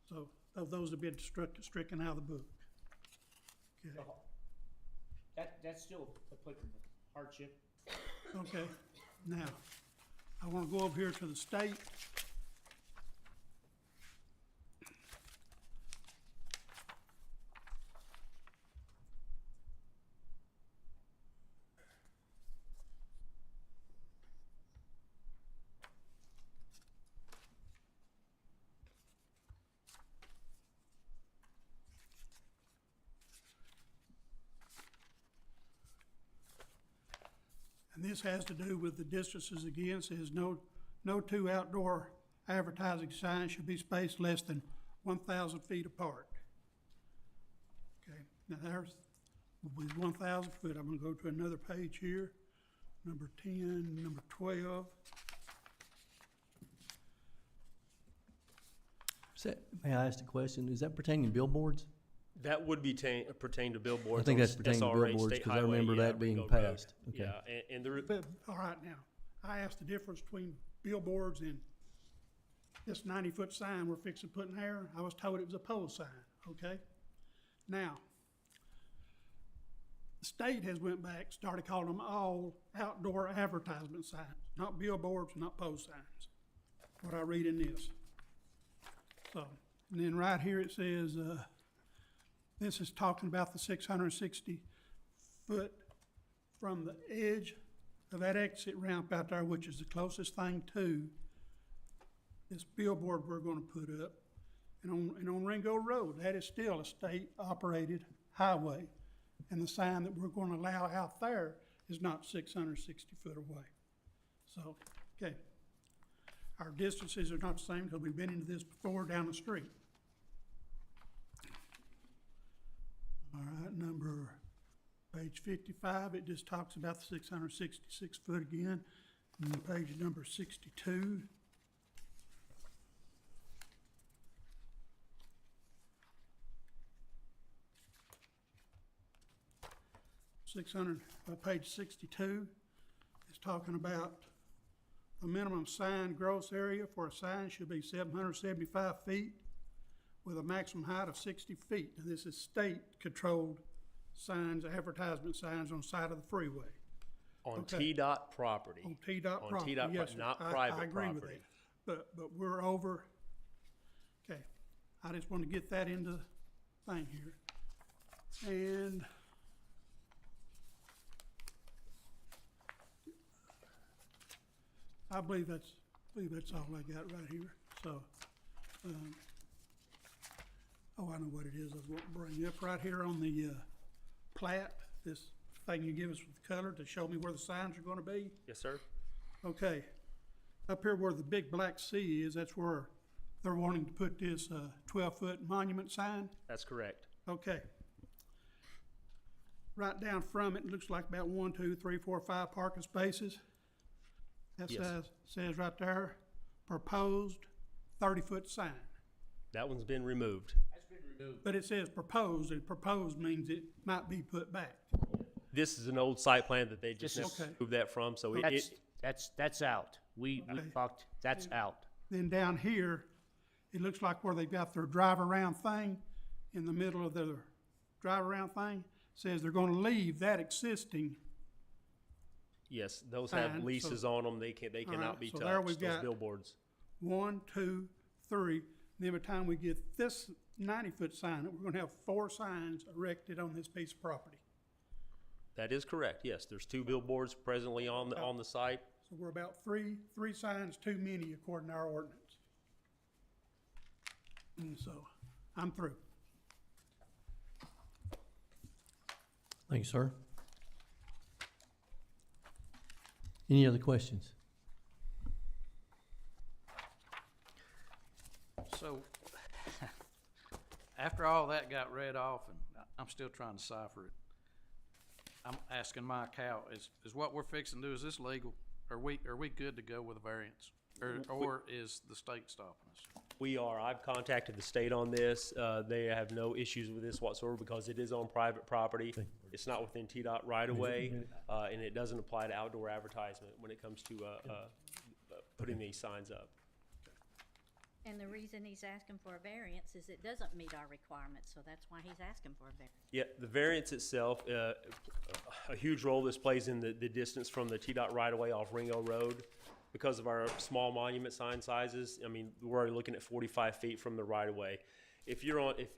So those have been stricken out of the book. Okay. That's still applicable hardship. Okay, now, I want to go over here to the state. And this has to do with the distances again. Says no 2 outdoor advertising signs should be spaced less than 1,000 feet apart. Okay, now there's with 1,000 foot. I'm gonna go to another page here, number 10, number 12. May I ask a question? Is that pertaining to billboards? That would be pertain to billboards. I think on that's pertaining to SRA, billboards, state 'cause I highway, remember yeah, that being Ringo Road. passed. Okay. Yeah, and there, But, all right, now, I asked the difference between billboards and this 90-foot sign we're fixing to put in there. I was told it was a pole sign, okay? Now, the state has went back, started calling them all outdoor advertisement signs, not billboards, not pole signs, what I read in this. So, and then right here it says, this is talking about the 660 foot from the edge of that exit ramp out there, which is the closest thing to this billboard we're gonna put up. And on Ringo Road, that is still a state-operated highway. And the sign that we're gonna allow out there is not 660 foot away. So, okay. Our distances are not the same because we've been into this before down the street. All right, page 55, it just talks about the 666 foot again. And then page number 62. Page 62 is talking about the minimum sign gross area for a sign should be 775 feet with a maximum height of 60 feet. And this is state-controlled signs, advertisement signs on the side of the freeway. on Okay. T-Dot property. On T-Dot On property, T-Dot yes, sir. not I private agree with property. that. But we're over, okay, I just want to get that into thing here. And I believe that's all I got right here. So, oh, I know what it is I was going to bring up right here on the plat, this thing you give us with color to show me where the signs are gonna be. Yes, sir. Okay, up here where the big black C is, that's where they're wanting to put this 12-foot monument sign. That's correct. Okay. Right down from it, it looks like about 1, 2, 3, 4, 5 parking spaces. That Yes. says right there, proposed 30-foot sign. That one's been removed. But it says proposed, and proposed means it might be put back. This is an old site plan that they just This is- never moved that from, so That's out. We Okay. talked, that's out. Then down here, it looks like where they've got their drive-around thing, in the middle of their drive-around thing, says they're gonna leave that existing. yes, those Sign, have so- leases on them. They cannot be so there we've touched, those got- billboards. 1, 2, 3. Then by the time we get this 90-foot sign, we're gonna have 4 signs erected on this piece of property. That is correct, yes. There's 2 billboards presently on the site. So we're about three signs too many according to our ordinance. And so, I'm through. Thank you, sir. Any other questions? So, after all that got read off, and I'm still trying to decipher it, I'm asking Mike how, is what we're fixing to do, is this legal? Are we good to go with a variance? Or is the state stopping us? We are. I've contacted the state on this. They have no issues with this whatsoever because it is on private property. It's not within TDOT right of way, and it doesn't apply to outdoor advertisement when it comes to putting these signs up. And the reason he's asking for a variance is it doesn't meet our requirements, so that's why he's asking for a variance. Yeah, the variance itself, a huge role this plays in the distance from the TDOT right of way off Ringo Road. Because of our small monument sign sizes, I mean, we're already looking at 45 feet from the right of way. If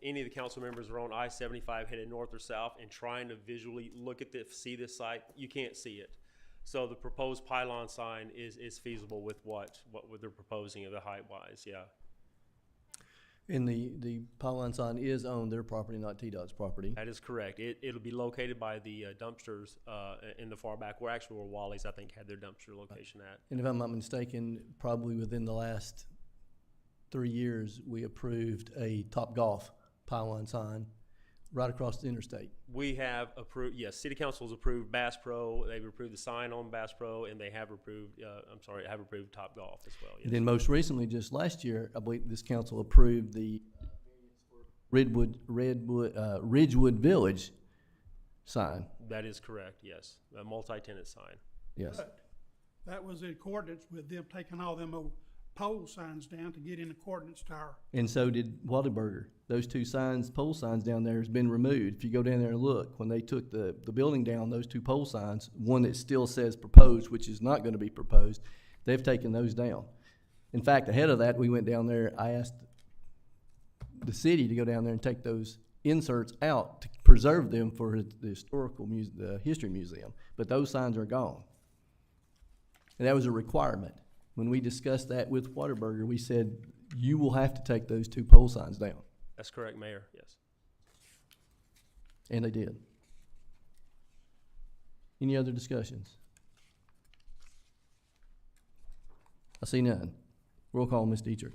any of the council members are on I-75 headed north or south and trying to visually look at see this site, you can't see it. So the proposed pylon sign is feasible with what they're proposing of the height wise, yeah. And the pylon sign is on their property, not TDOT's property. That is correct. It'll be located by the dumpsters in the far back, where Wally's, I think, had their dumpster location at. And if I'm not mistaken, probably within the last 3 years, we approved a Topgolf pylon sign right across the interstate. We have approved, yes, City Council's approved Bass Pro, they've approved the sign on Bass Pro, and they have approved, have approved Topgolf as well, yes. And then most recently, just last year, I believe this council approved the Ridgewood Village sign. That is correct, yes, a multi-tenant sign. Yes. But that was in accordance with them taking all them old pole signs down to get in accordance to our. And so did Whataburger. Those 2 signs, pole signs down there has been removed. If you go down there and look, when they took the building down, those 2 pole signs, one that still says proposed, which is not gonna be proposed, they've taken those down. In fact, ahead of that, we went down there, I asked the city to go down there and take those inserts out to preserve them for the the history museum, but those signs are gone. And that was a requirement. When we discussed that with Whataburger, we said, you will have to take those 2 pole signs down. That's correct, Mayor, yes. And they did. Any other discussions? I see none. Roll call, Ms. Dietrich.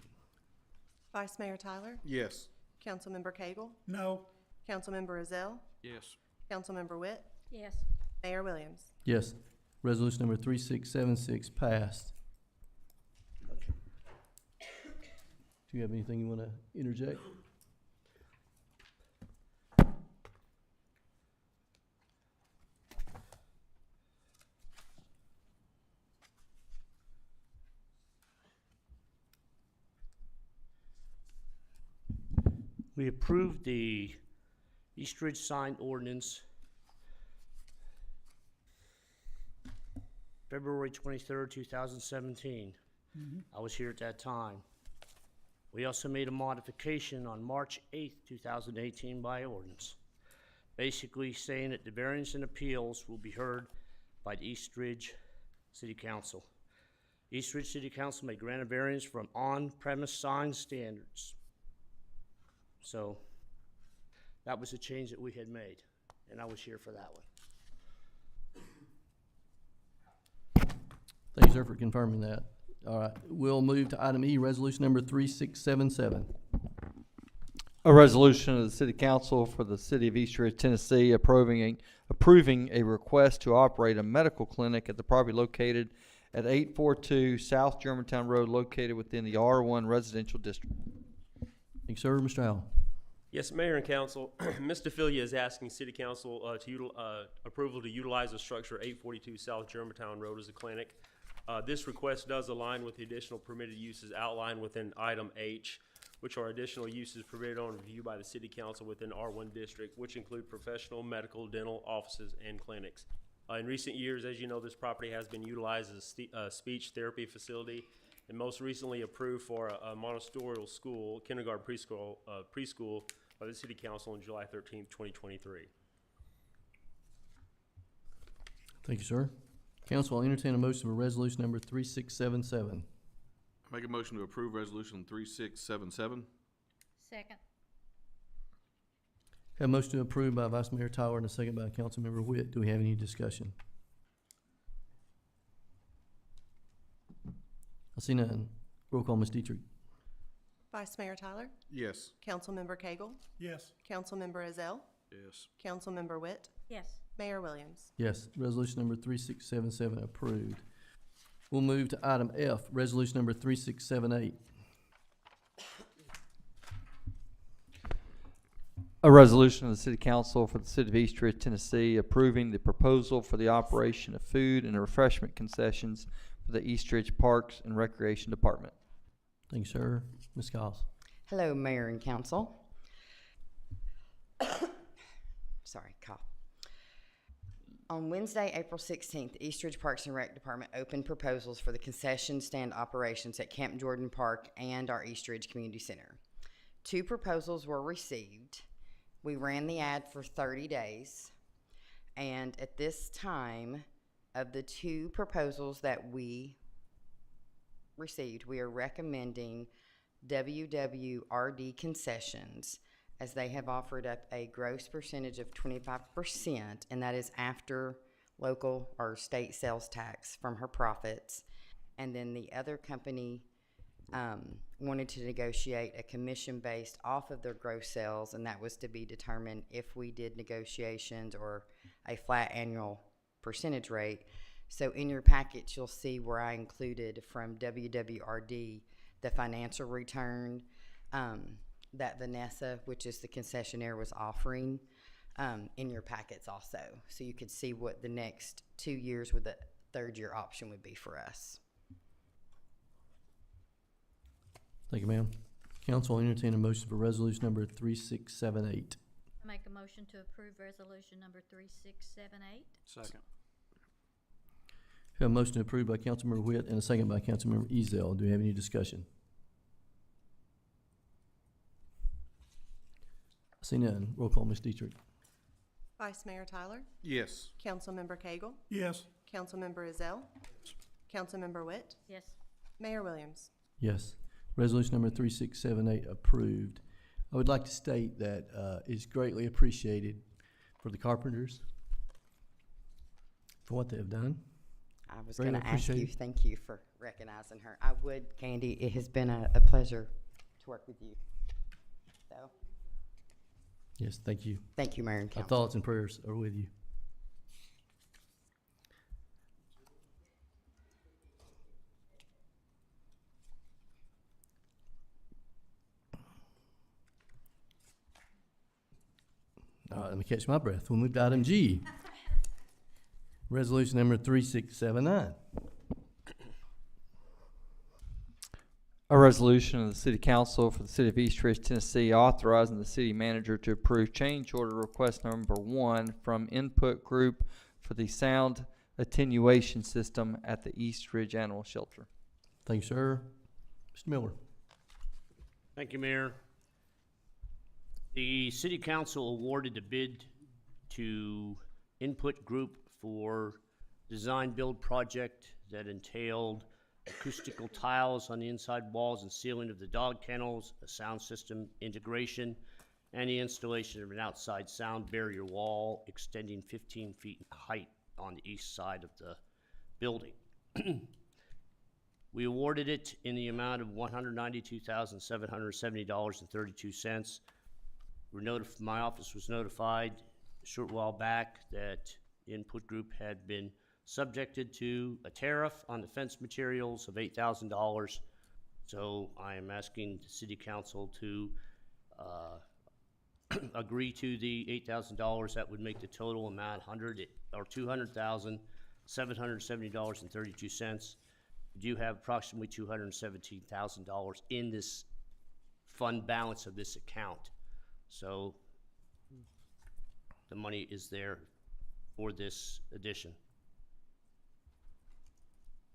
Vice Mayor Tyler, Yes. Councilmember Cagle, No, Councilmember Rozelle, Yes. Councilmember Witt, Yes. Mayor Williams. Yes. Resolution number 3676 passed. Do you have anything you want to interject? We approved the East Ridge sign ordinance February 23rd, 2017. I was here at that time. We also made a modification on March 8th, 2018 by ordinance, basically saying that the variance and appeals will be heard by the East Ridge City Council. East Ridge City Council may grant a variance from on-premise sign standards. So that was a change that we had made, and I was here for that one. Thank you, sir, for confirming that. All right, we'll move to item E, resolution number 3677. A resolution of the City Council for the City of East Ridge, Tennessee, approving a request to operate a medical clinic at the property located at 842 South Germantown Road, located within the R1 residential district. Thank you, sir. Mr. Howell. Yes, Mayor and Council, Ms. DeFilia is asking City Council approval to utilize the structure 842 South Germantown Road as a clinic. This request does align with the additional permitted uses outlined within item H, which are additional uses permitted on review by the City Council within R1 district, which include professional, medical, dental, offices, and clinics. In recent years, as you know, this property has been utilized as a speech therapy facility, and most recently approved for a Montessori school, kindergarten preschool by the City Council on July 13th, 2023. Thank you, sir. Council, I'll entertain a motion for resolution number 3677. Make a motion to approve resolution 3677. Second. Have a motion to approve by Vice Mayor Tyler and a second by Councilmember Witt. Do we have any discussion? I see none. Roll call, Ms. Dietrich. Vice Mayor Tyler, Yes. Councilmember Cagle, Yes. Councilmember Ezell, Yes. Councilmember Witt, Yes. Mayor Williams. Yes, resolution number 3677 approved. We'll move to item F, resolution number 3678. A resolution of the City Council for the City of East Ridge, Tennessee, approving the proposal for the operation of food and refreshment concessions for the East Ridge Parks and Recreation Department. Thank you, sir. Ms. Giles. Hello, Mayor and Council. Sorry, cough. On Wednesday, April 16th, the East Ridge Parks and Rec Department opened proposals for the concession stand operations at Camp Jordan Park and our East Ridge Community Center. 2 proposals were received. We ran the ad for 30 days, and at this time, of the 2 proposals that we received, we are recommending WWRD Concessions, as they have offered up a gross percentage of 25%, and that is after local or state sales tax from her profits. And then the other company wanted to negotiate a commission based off of their gross sales, and that was to be determined if we did negotiations or a flat annual percentage rate. So in your package, you'll see where I included from WWRD the financial return that Vanessa, which is the concessionaire, was offering in your packets also. So you could see what the next 2 years with the 3rd year option would be for us. Thank you, ma'am. Council will entertain a motion for resolution number 3678. I make a motion to approve resolution number 3678. Second. Have a motion approved by Councilmember Witt and a second by Councilmember Ezell. Do we have any discussion? I see none. Roll call, Ms. Dietrich. Vice Mayor Tyler, Yes. Councilmember Cagle, Yes. Councilmember Ezell, Councilmember Witt, Yes. Mayor Williams. Yes. Resolution number 3678 approved. I would like to state that it's greatly appreciated for the carpenters for what they have done. I was Very going to ask you, appreciated. thank you for recognizing her. I would, Candy, it has been a pleasure to work with you. So, Yes, thank you. thank you, Mayor and Our Council. thoughts and prayers are with you. All right, let me catch my breath. We'll move to item G. Resolution number 3679. A resolution of the City Council for the City of East Ridge, Tennessee, authorizing the city manager to approve change order request number 1 from Input Group for the sound attenuation system at the East Ridge Animal Shelter. Thank you, sir. Mr. Miller. Thank you, Mayor. The city council awarded the bid to Input Group for design-build project that entailed acoustical tiles on the inside walls and ceiling of the dog kennels, a sound system integration, and the installation of an outside sound barrier wall extending 15 feet in height on the east side of the building. We awarded it in the amount of $192,770.32. My office was notified a short while back that Input Group had been subjected to a tariff on the fence materials of $8,000. So I am asking the city council to agree to the $8,000. That would make the total amount $200,770.32. We do have approximately $217,000 in this fund balance of this account. So the money is there for this addition.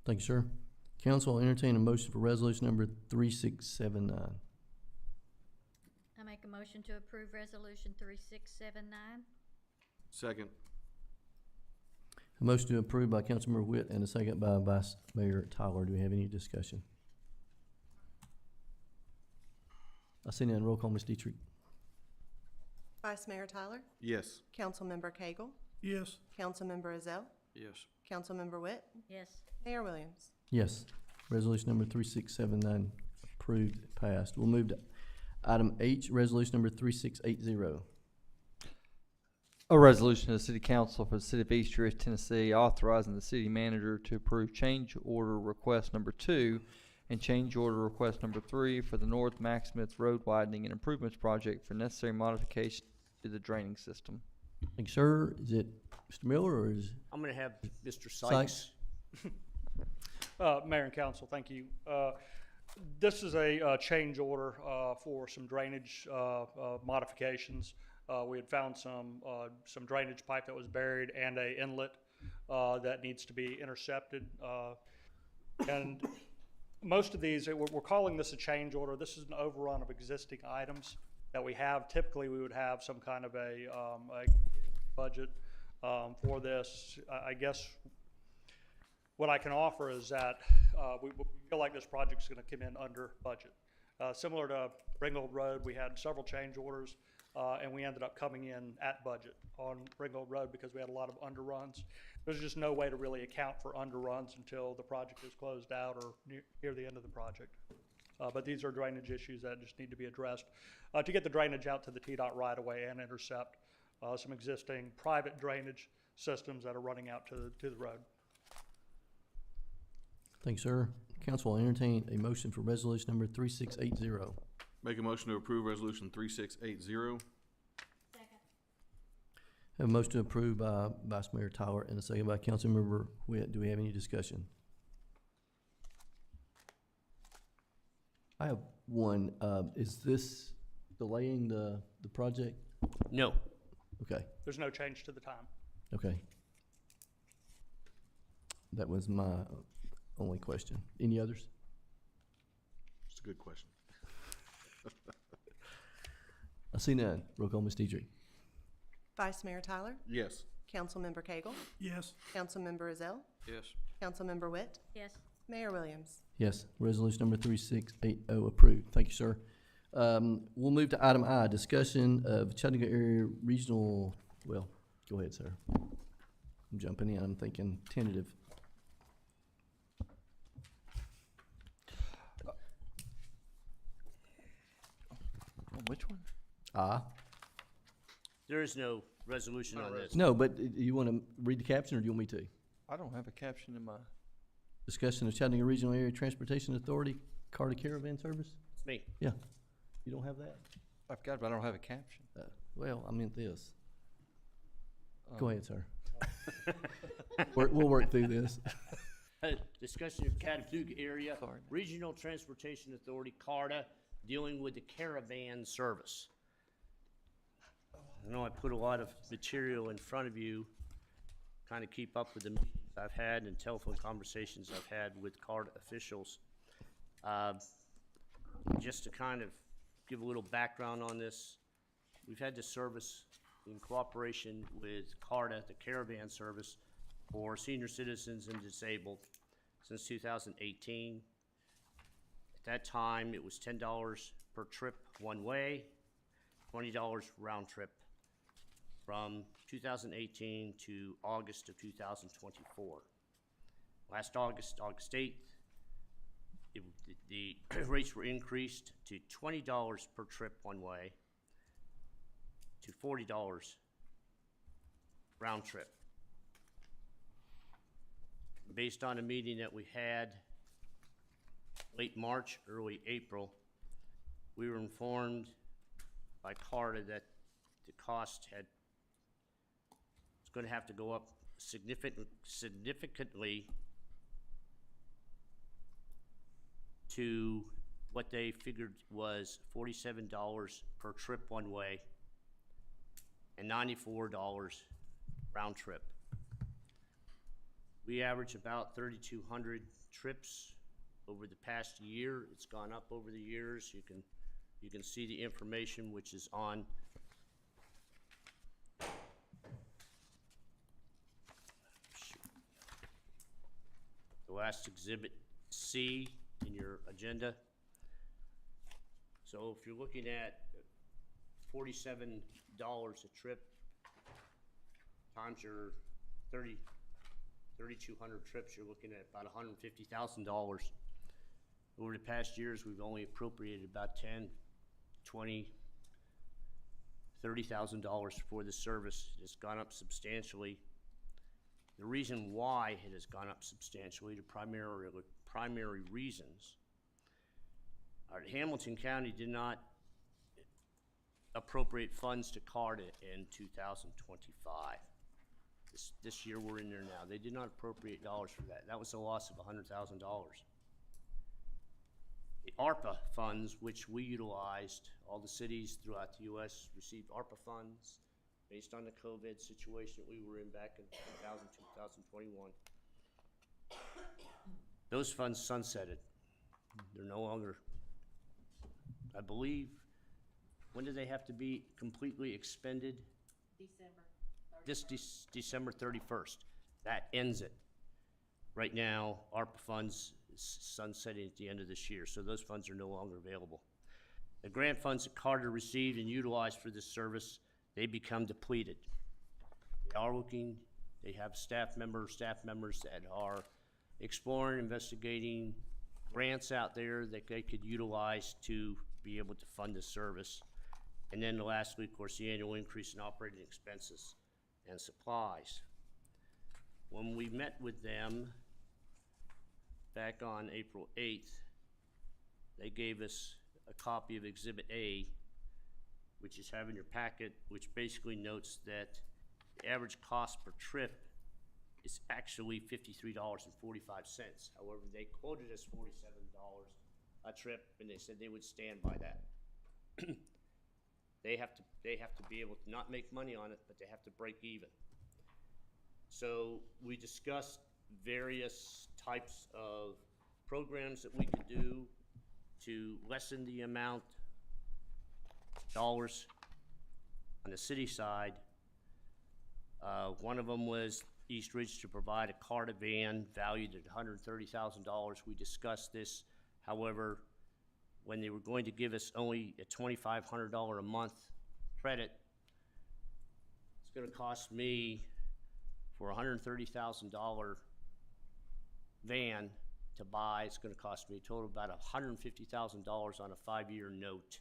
Thank you, sir. Council will entertain a motion for resolution number 3679. I make a motion to approve resolution 3679. Second. A motion to approve by Councilmember Witt and a second by Vice Mayor Tyler. Do we have any discussion? I see none. Roll call, Ms. Dietrich. Vice Mayor Tyler, Yes. Councilmember Cagle, Yes. Councilmember Ezell, Yes. Councilmember Witt, Yes. Mayor Williams. Yes. Resolution number 3679 approved, passed. We'll move to item H, resolution number 3680. A resolution of the City Council for the City of East Ridge, Tennessee, authorizing the city manager to approve change order request number 2 and change order request number 3 for the North Macksmith Road widening and improvements project for necessary modification to the draining system. Thank you, sir. Is it Mr. Miller or is I'm gonna have Mr. Sykes? Mayor and council, thank you. This is a change order for some drainage modifications. We had found some drainage pipe that was buried and a inlet that needs to be intercepted. And most of these, we're calling this a change order. This is an overrun of existing items that we have. Typically, we would have some kind of a budget for this. I guess what I can offer is that we feel like this project's going to come in under budget. Similar to Ringgold Road, we had several change orders, and we ended up coming in at budget on Ringgold Road because we had a lot of underruns. There's just no way to really account for underruns until the project is closed out or near the end of the project. But these are drainage issues that just need to be addressed to get the drainage out to the TDOT right away and intercept some existing private drainage systems that are running out to the road. Thank you, sir. Council will entertain a motion for resolution number 3680. Make a motion to approve resolution 3680. Have a motion to approve by Vice Mayor Tyler and a second by Councilmember Witt. Do we have any discussion? I have one. Is this delaying the project? No. Okay, There's no change to the time. okay. That was my only question. Any others? It's a good question. I see none. Roll call, Ms. Dietrich. Vice Mayor Tyler, Yes. Councilmember Cagle, Yes. Councilmember Ezell, Yes. Councilmember Witt, Yes. Mayor Williams. Yes, resolution number 3680 approved. Thank you, sir. We'll move to item I, discussion of Chattanooga area regional, well, go ahead, sir. I'm jumping in, I'm thinking tentative. Which one? There is no resolution on this. No, but you want to read the caption or do you want me to? I don't have a caption in my. Discussion of Chattanooga Regional Area Transportation Authority Carter Caravan Service? It's me. Yeah. You don't have that? I've got it, but I don't have a caption. Well, I meant this. Go ahead, sir. We'll work through this. Discussion of Chattanooga Area Sorry. Regional Transportation Authority, CARTA, dealing with the caravan service. I know I put a lot of material in front of you, kind of keep up with the meetings I've had and telephone conversations I've had with CARTA officials. Just to kind of give a little background on this. We've had this service in cooperation with CARTA, the Caravan Service, for senior citizens and disabled since 2018. At that time, it was $10 per trip one way, $20 round trip from 2018 to August of 2024. Last August, August 8th, the rates were increased to $20 per trip one way to $40 round trip. Based on a meeting that we had late March, early April, we were informed by CARTA that the cost was going to have to go up significantly to what they figured was $47 per trip one way and $94 round trip. We average about 3,200 trips over the past year. It's gone up over the years. You can see the information which is on the last exhibit C in your agenda. So if you're looking at $47 a trip times your 3,200 trips, you're looking at about $150,000. Over the past years, we've only appropriated about $10, $20, $30,000 for the service. It's gone up substantially. The reason why it has gone up substantially, the primary reasons, Hamilton County did not appropriate funds to CARTA in 2025. This year we're in there now. They did not appropriate dollars for that. That was a loss of $100,000. The ARPA funds, which we utilized, all the cities throughout the U.S. received ARPA funds based on the COVID situation that we were in back in 2021. Those funds sunsetted. They're no longer, I believe, when do they have to be completely expended? December 31st. That ends it. Right now, ARPA funds is sunsetting at the end of this year, so those funds are no longer available. The grant funds that CARTA received and utilized for this service, they become depleted. They are looking, they have staff members that are exploring, investigating grants out there that they could utilize to be able to fund the service. And then lastly, of course, the annual increase in operating expenses and supplies. When we met with them back on April 8th, they gave us a copy of Exhibit A, which is have in your packet, which basically notes that the average cost per trip is actually $53.45. However, they quoted us $47 a trip, and they said they would stand by that. They have to be able to not make money on it, but they have to break even. So we discussed various types of programs that we could do to lessen the amount of dollars on the city side. One of them was East Ridge to provide a CARTA van valued at $130,000. We discussed this. However, when they were going to give us only a $2,500 a month credit, it's going to cost me for a $130,000 van to buy. It's going to cost me a total of about $150,000 on a 5-year note.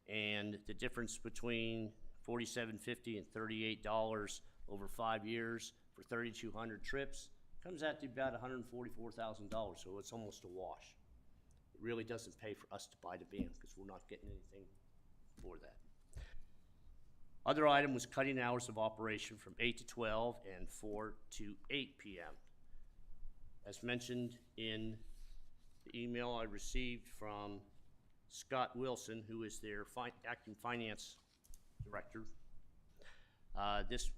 And the difference between $47.50 and $38 over 5 years for 3,200 trips comes out to about $144,000. So it's almost a wash. It really doesn't pay for us to buy the van because we're not getting anything for that. Other item was cutting hours of operation from 8 to 12 and 4 to 8 p.m. As mentioned in the email I received from Scott Wilson, who is their acting finance director, this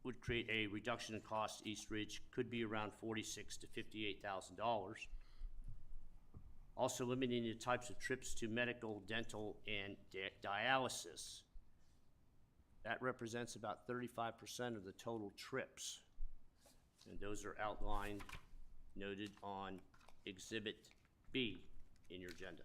would create a reduction in cost. East Ridge could be around $46,000 to $58,000. Also limiting the types of trips to medical, dental, and dialysis. That represents about 35% of the total trips. And those are outlined, noted on Exhibit B in your agenda.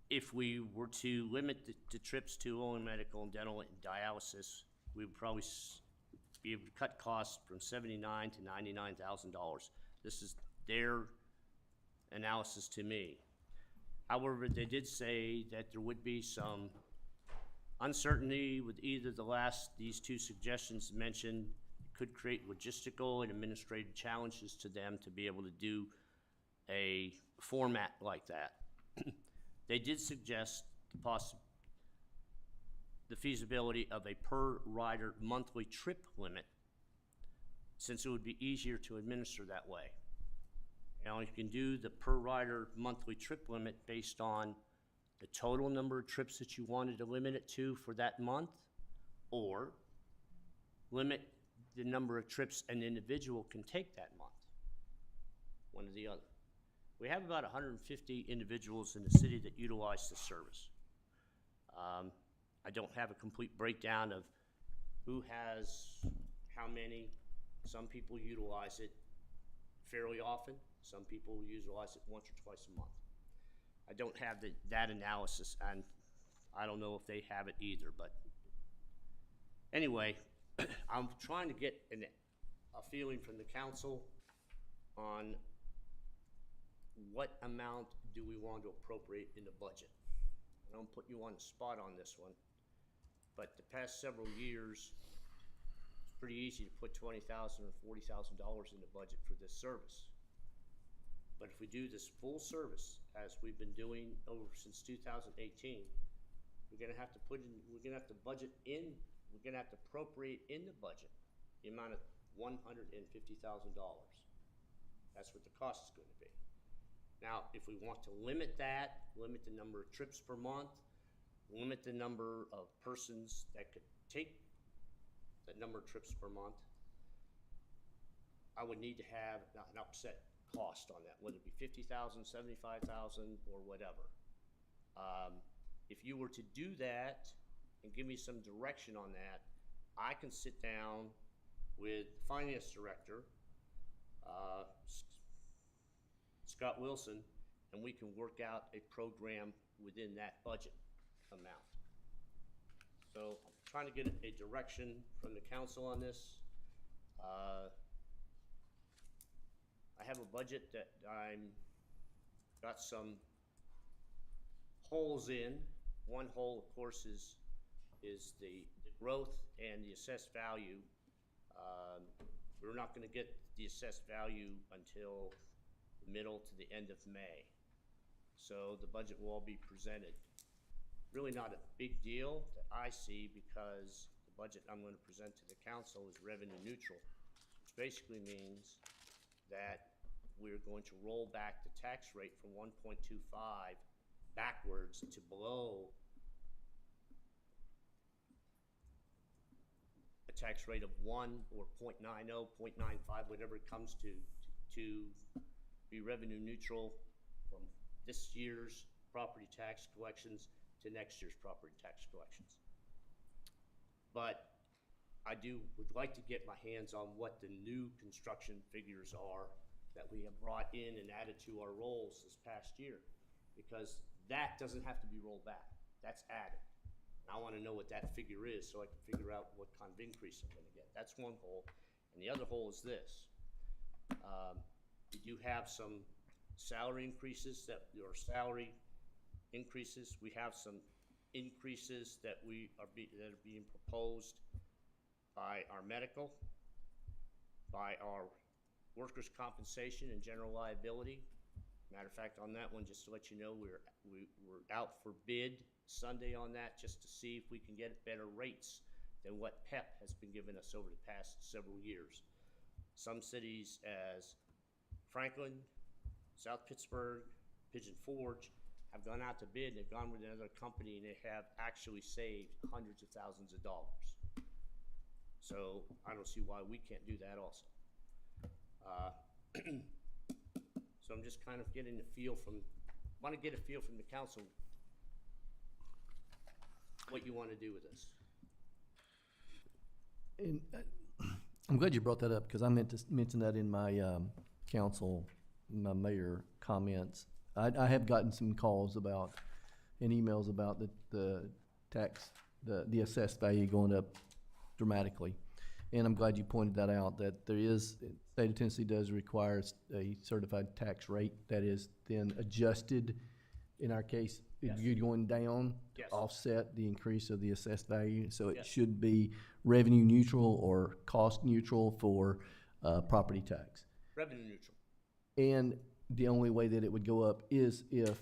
If we were to limit the trips to only medical and dental and dialysis, we would probably be able to cut costs from $79,000 to $99,000. This is their analysis to me. However, they did say that there would be some uncertainty with either these two suggestions mentioned. It could create logistical and administrative challenges to them to be able to do a format like that. They did suggest the feasibility of a per rider monthly trip limit, since it would be easier to administer that way. Now, you can do the per rider monthly trip limit based on the total number of trips that you wanted to limit it to for that month, or limit the number of trips an individual can take that month, one or the other. We have about 150 individuals in the city that utilize this service. I don't have a complete breakdown of who has how many. Some people utilize it fairly often. Some people utilize it once or twice a month. I don't have that analysis, and I don't know if they have it either, but anyway, I'm trying to get a feeling from the council on what amount do we want to appropriate in the budget. I don't put you on the spot on this one, but the past several years, it's pretty easy to put $20,000 or $40,000 in the budget for this service. But if we do this full service, as we've been doing since 2018, we're gonna have to we're gonna have to appropriate in the budget the amount of $150,000. That's what the cost is gonna be. Now, if we want to limit the number of trips per month, limit the number of persons that could take that number of trips per month, I would need to have an upset cost on that, whether it be $50,000, $75,000, or whatever. If you were to do that and give me some direction on that, I can sit down with Finance Director, Scott Wilson, and we can work out a program within that budget amount. So I'm trying to get a direction from the council on this. I have a budget that got some holes in. One hole, of course, is the growth and the assessed value. We're not going to get the assessed value until the middle to the end of May. So the budget will all be presented. Really not a big deal that I see, because the budget I'm going to present to the council is revenue neutral, which basically means that we're going to roll back the tax rate from 1.25 backwards to below a tax rate of 1 or 0.90, 0.95, whatever it comes to be revenue neutral from this year's property tax collections to next year's property tax collections. But I would like to get my hands on what the new construction figures are that we have brought in and added to our rolls this past year, because that doesn't have to be rolled back. That's added. And I want to know what that figure is so I can figure out what kind of increase I'm going to get. That's one hole. And the other hole is this. We do have some salary increases that are salary increases. We have some increases that are being proposed by our medical, by our workers' compensation and general liability. Matter of fact, on that one, just to let you know, we're out for bid Sunday on that, just to see if we can get better rates than what PEP has been giving us over the past several years. Some cities as Franklin, South Pittsburgh, Pigeon Forge have gone out to bid, and they've gone with another company, and they have actually saved hundreds of thousands of dollars. So I don't see why we can't do that also. So I'm just kind of getting a feel from, want to get a feel from the council what you want to do with this. And I'm glad you brought that up, because I meant to mention that in my my mayor comments. I have gotten some calls about, and emails about the tax, the assessed value going up dramatically. And I'm glad you pointed that out, that there is, state of Tennessee does require a certified tax rate that is then adjusted. In our case, Yes. you're going down to Yes. offset the increase of the assessed value. So it Yes. should be revenue neutral or cost neutral for property tax. Revenue neutral. And the only way that it would go up is if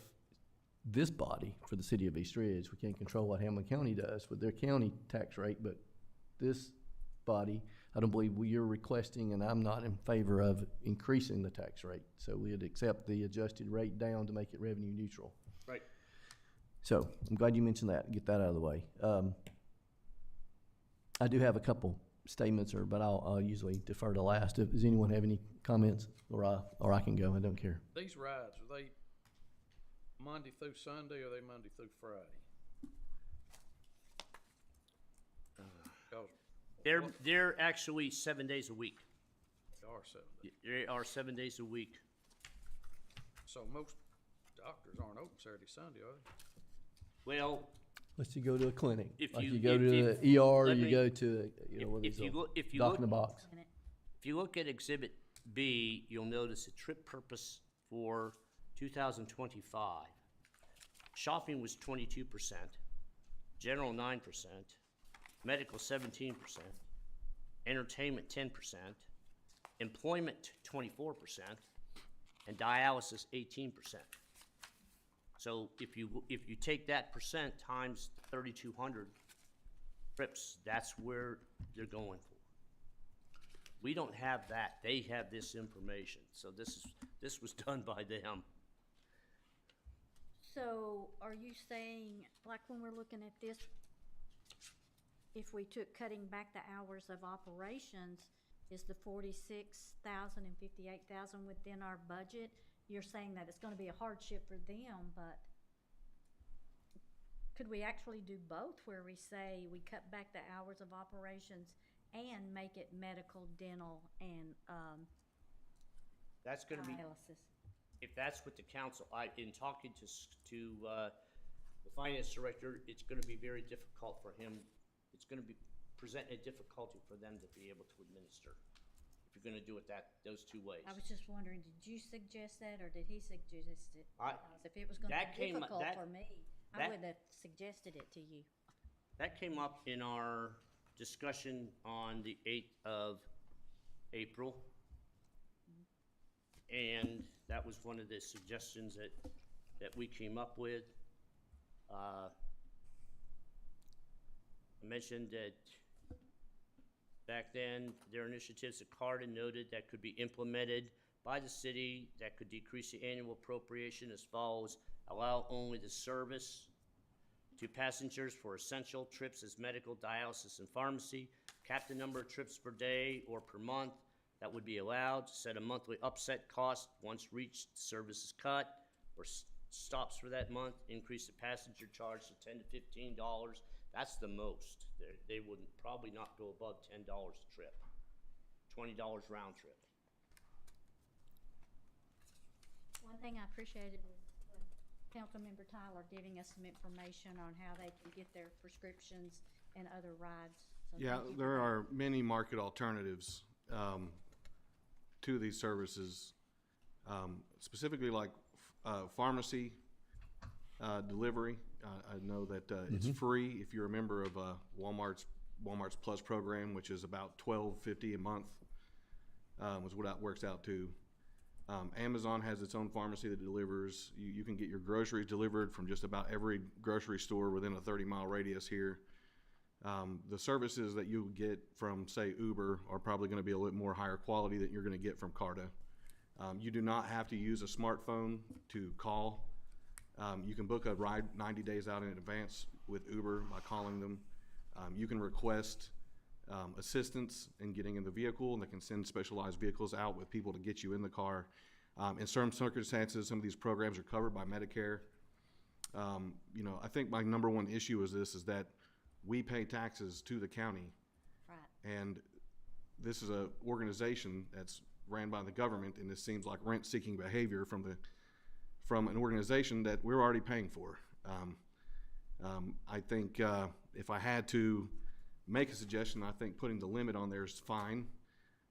this body, for the city of East Ridge, we can't control what Hamlin County does with their county tax rate, but this body, I don't believe you're requesting, and I'm not in favor of increasing the tax rate. So we'd accept the adjusted rate down to make it revenue neutral. Right. So I'm glad you mentioned that, get that out of the way. I do have a couple statements, but I'll usually defer to last. Does anyone have any comments? Or I can go, I don't care. These rides, are they Monday through Sunday, or are they Monday through Friday? 'Cause They're actually 7 days a week. they are 7 days. They are 7 days a week. So most doctors aren't open Saturday, Sunday, are they? Well, Unless you go to a clinic, If like you- you go to if- the ER, let you me- go to, one of if these you look, if you doc in the look, box. if you look at Exhibit B, you'll notice a trip purpose for 2025. Shopping was 22%, general 9%, medical 17%, entertainment 10%, employment 24%, and dialysis 18%. So if you take that percent times 3,200 trips, that's where they're going for. We don't have that. They have this information. So this was done by them. So are you saying, like when we're looking at this, if we took cutting back the hours of operations, is the 46,000 and 58,000 within our budget? You're saying that it's gonna be a hardship for them, but could we actually do both, where we say we cut back the hours of operations and make it medical, dental, and, That's gonna be, dialysis? if that's what the council, in talking to the finance director, it's gonna be very difficult for him. It's gonna present a difficulty for them to be able to administer. If you're gonna do it those two ways. I was just wondering, did you suggest that, or did he suggest it? I- Because if it was gonna that be came- difficult that- for me, I that- would have suggested it to you. That came up in our discussion on the 8th of April. And that was one of the suggestions that we came up with. I mentioned that back then, their initiatives that Carter noted that could be implemented by the city that could decrease the annual appropriation as follows: allow only the service to passengers for essential trips as medical, dialysis, and pharmacy, cap the number of trips per day or per month that would be allowed, set a monthly upset cost once reached, service is cut or stops for that month, increase the passenger charge to $10 to $15. That's the most. They wouldn't probably not go above $10 a trip, $20 round trip. One thing I appreciated was Councilmember Tyler giving us some information on how they can get their prescriptions and other rides. So Yeah, thank you for there that. are many market alternatives to these services, specifically like pharmacy delivery. I know that it's free if you're a member of Walmart's Plus program, which is about $12.50 a month, is what that works out to. Amazon has its own pharmacy that delivers. You can get your groceries delivered from just about every grocery store within a 30-mile radius here. The services that you get from, say, Uber are probably going to be a little more higher quality than you're going to get from Carta. You do not have to use a smartphone to call. You can book a ride 90 days out in advance with Uber by calling them. You can request assistance in getting in the vehicle, and they can send specialized vehicles out with people to get you in the car. In certain circumstances, some of these programs are covered by Medicare. You know, I think my number one issue is that we pay taxes to the county. Right. And this is a organization that's ran by the government, and this seems like rent-seeking behavior from an organization that we're already paying for. I think if I had to make a suggestion, I think putting the limit on there is fine,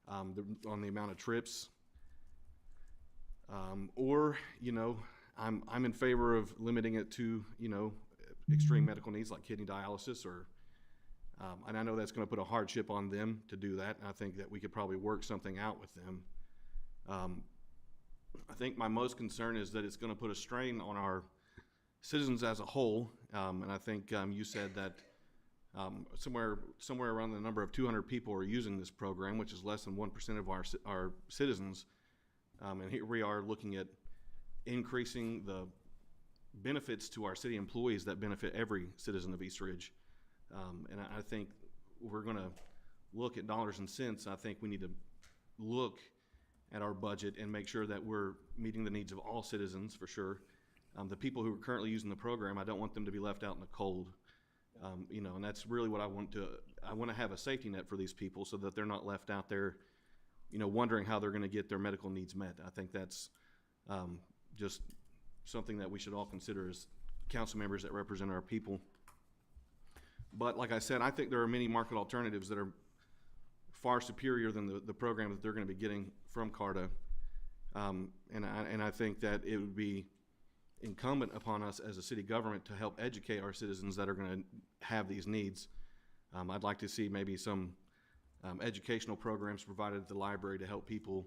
on the amount of trips. Or, you know, I'm in favor of limiting it to, you know, extreme medical needs like kidney dialysis or, and I know that's going to put a hardship on them to do that. And I think that we could probably work something out with them. I think my most concern is that it's going to put a strain on our citizens as a whole. And I think you said that somewhere around the number of 200 people are using this program, which is less than 1% of our citizens. And here we are looking at increasing the benefits to our city employees that benefit every citizen of East Ridge. And I think we're going to look at dollars and cents. I think we need to look at our budget and make sure that we're meeting the needs of all citizens for sure. The people who are currently using the program, I don't want them to be left out in the cold. You know, and that's really what I want to have a safety net for these people so that they're not left out there, you know, wondering how they're going to get their medical needs met. I think that's just something that we should all consider as council members that represent our people. But like I said, I think there are many market alternatives that are far superior than the program that they're going to be getting from CARTA. And I think that it would be incumbent upon us as a city government to help educate our citizens that are going to have these needs. I'd like to see maybe some educational programs provided at the library to help people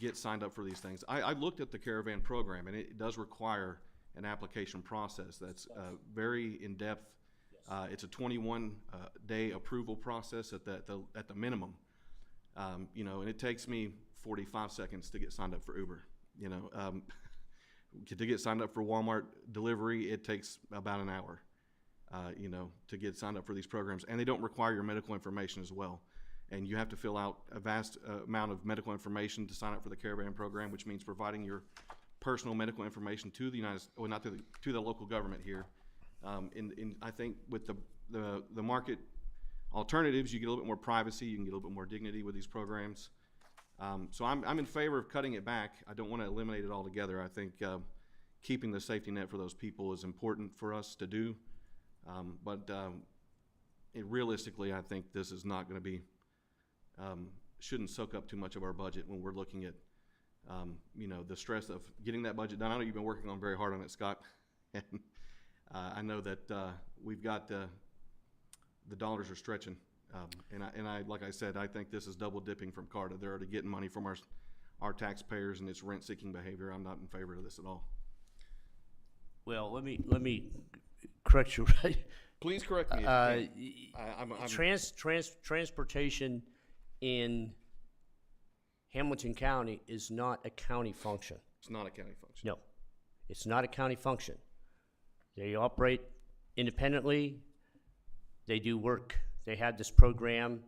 get signed up for these things. I looked at the Caravan program, and it does require an application process that's very in-depth. It's a 21-day approval process at the minimum. You know, and it takes me 45 seconds to get signed up for Uber. You know, to get signed up for Walmart delivery, it takes about an hour. You know, to get signed up for these programs, and they don't require your medical information as well. And you have to fill out a vast amount of medical information to sign up for the Caravan program, which means providing your personal medical information to the to the local government here. I think with the market alternatives, you get a little bit more privacy, you can get a little bit more dignity with these programs. So I'm in favor of cutting it back. I don't want to eliminate it altogether. I think keeping the safety net for those people is important for us to do. But realistically, I think this is not going to be, shouldn't soak up too much of our budget when we're looking at, you know, the stress of getting that budget done. I know you've been working on very hard on it, Scott. And I know that we've got the dollars are stretching. And I, like I said, I think this is double dipping from CARTA. They're already getting money from our taxpayers, and it's rent-seeking behavior. I'm not in favor of this at all. Well, let me correct you, right? Please correct me. Transportation in Hamilton County is not a county function. It's not a county function. No, it's not a county function. They operate independently. They do work. They have this program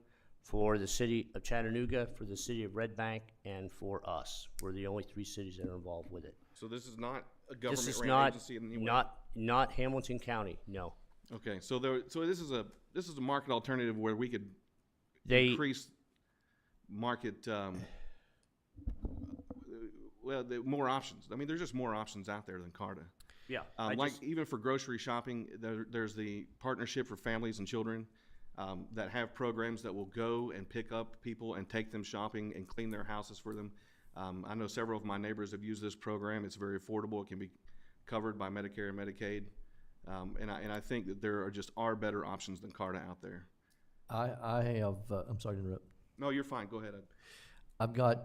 for the city of Chattanooga, for the city of Red Bank, and for us. We're the only 3 cities that are involved with it. So this is not a This is government-ran agency in any way? not Hamilton County, no. Okay, so this is a market alternative where we could increase market, more options. I mean, there's just more options out there than CARTA. Yeah. Even for grocery shopping, there's the Partnership for Families and Children that have programs that will go and pick up people and take them shopping and clean their houses for them. I know several of my neighbors have used this program. It's very affordable. It can be covered by Medicare and Medicaid. And I think that there are better options than CARTA out there. I have, I'm sorry to interrupt. No, you're fine. Go ahead. I've got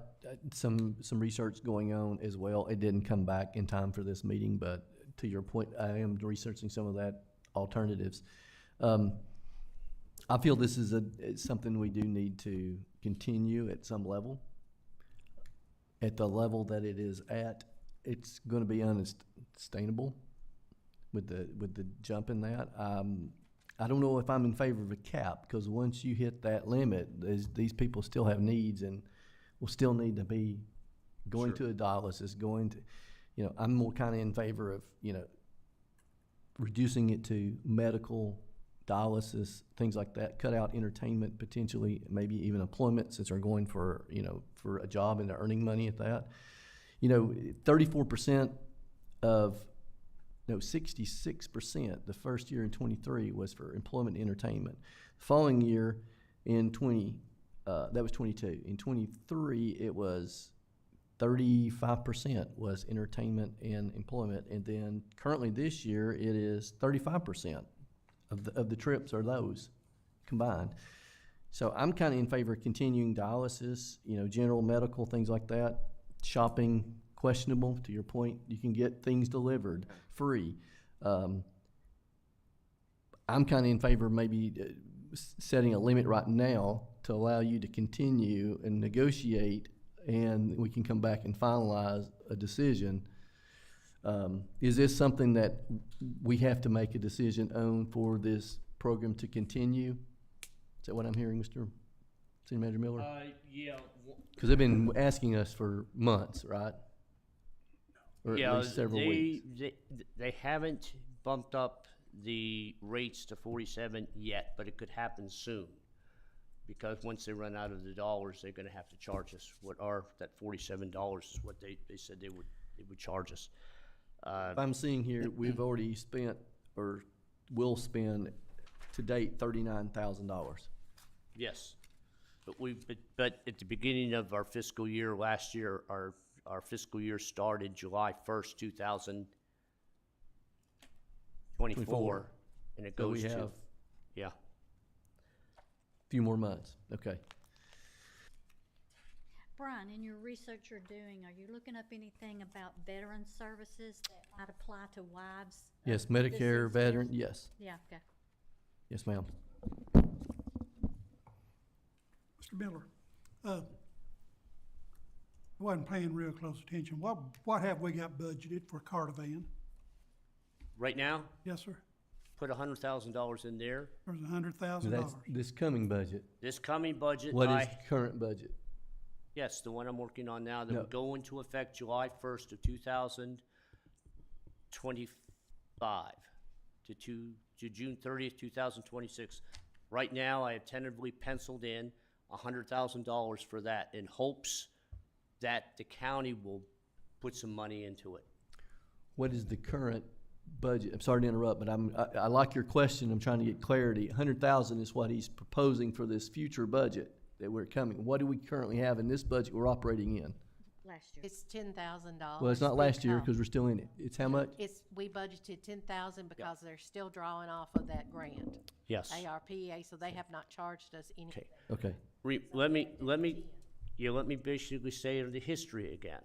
some research going on as well. It didn't come back in time for this meeting, but to your point, I am researching some of that alternatives. I feel this is it's something we do need to continue at some level. At the level that it is at, it's going to be unsustainable with the jump in that. I don't know if I'm in favor of a cap, because once you hit that limit, these people still have needs and will still need to be going to a dialysis, going to, you know, I'm more kind of in favor of, you know, reducing it to medical, dialysis, things like that. Cut out entertainment, potentially, maybe even employment, since they're going for, you know, for a job and they're earning money at that. You know, 34% of, no, 66% the first year in 23 was for employment and entertainment. The following year in that was 22. In 23, it was 35% was entertainment and employment, and then currently this year it is 35% of the trips are those combined. So I'm kind of in favor of continuing dialysis, you know, general medical, things like that. Shopping, questionable, to your point. You can get things delivered free. I'm kind of in favor of maybe setting a limit right now to allow you to continue and negotiate, and we can come back and finalize a decision. Is this something that we have to make a decision on for this program to continue? Is that what I'm hearing, Mr. City Manager Miller? Yeah. Because they've been asking us for months, right? Or Yeah, at least several weeks. They haven't bumped up the rates to 47 yet, but it could happen soon. Because once they run out of the dollars, they're gonna have to charge us that $47 is what they said they would charge us. I'm seeing here, we've already spent, or will spend to date, $39,000. Yes, but at the beginning of our fiscal year last year, our fiscal year started July 1st, 2024, and it So goes we to, have yeah. few more months, okay. Brian, in your research you're doing, are you looking up anything about veteran services that might apply to wives? Yes, of Medicare, deceased veteran, spouses? yes, Yeah, okay. yes, ma'am. Mr. Miller, I wasn't paying real close attention. What have we got budgeted for Cardivan? Right now, Yes, sir. put $100,000 in there. There's So $100,000. that's this coming budget. This coming budget, What is current budget? yes, the one I'm working on now, that No. will go into effect July 1st of 2025 to June 30th, 2026. Right now, I have tentatively penciled in $100,000 for that in hopes that the county will put some money into it. What is the current budget? I'm sorry to interrupt, but I like your question. I'm trying to get clarity. 100,000 is what he's proposing for this future budget that we're coming. What do we currently have in this budget we're operating in? Last year. It's $10,000. Well, it's not last year because we're still in it. It's how much? We budgeted 10,000 because they're still drawing off of that grant, Yes. ARPA, so they have not charged us any. Okay. Okay. Let me basically say the history again.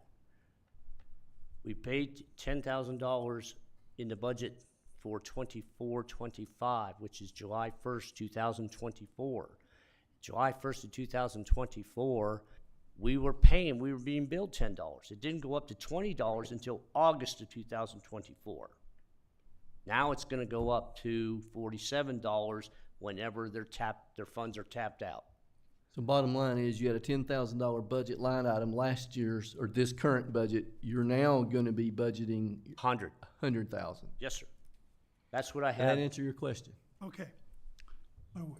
We paid $10,000 in the budget for 24-25, which is July 1st, 2024. July 1st of 2024, we were being billed $10. It didn't go up to $20 until August of 2024. Now it's gonna go up to $47 whenever their funds are tapped out. So bottom line is you had a $10,000 budget line item last year's, or this current budget, you're now gonna be budgeting 100,000. Yes, sir. That's what I Did that have. answer your question? Okay. So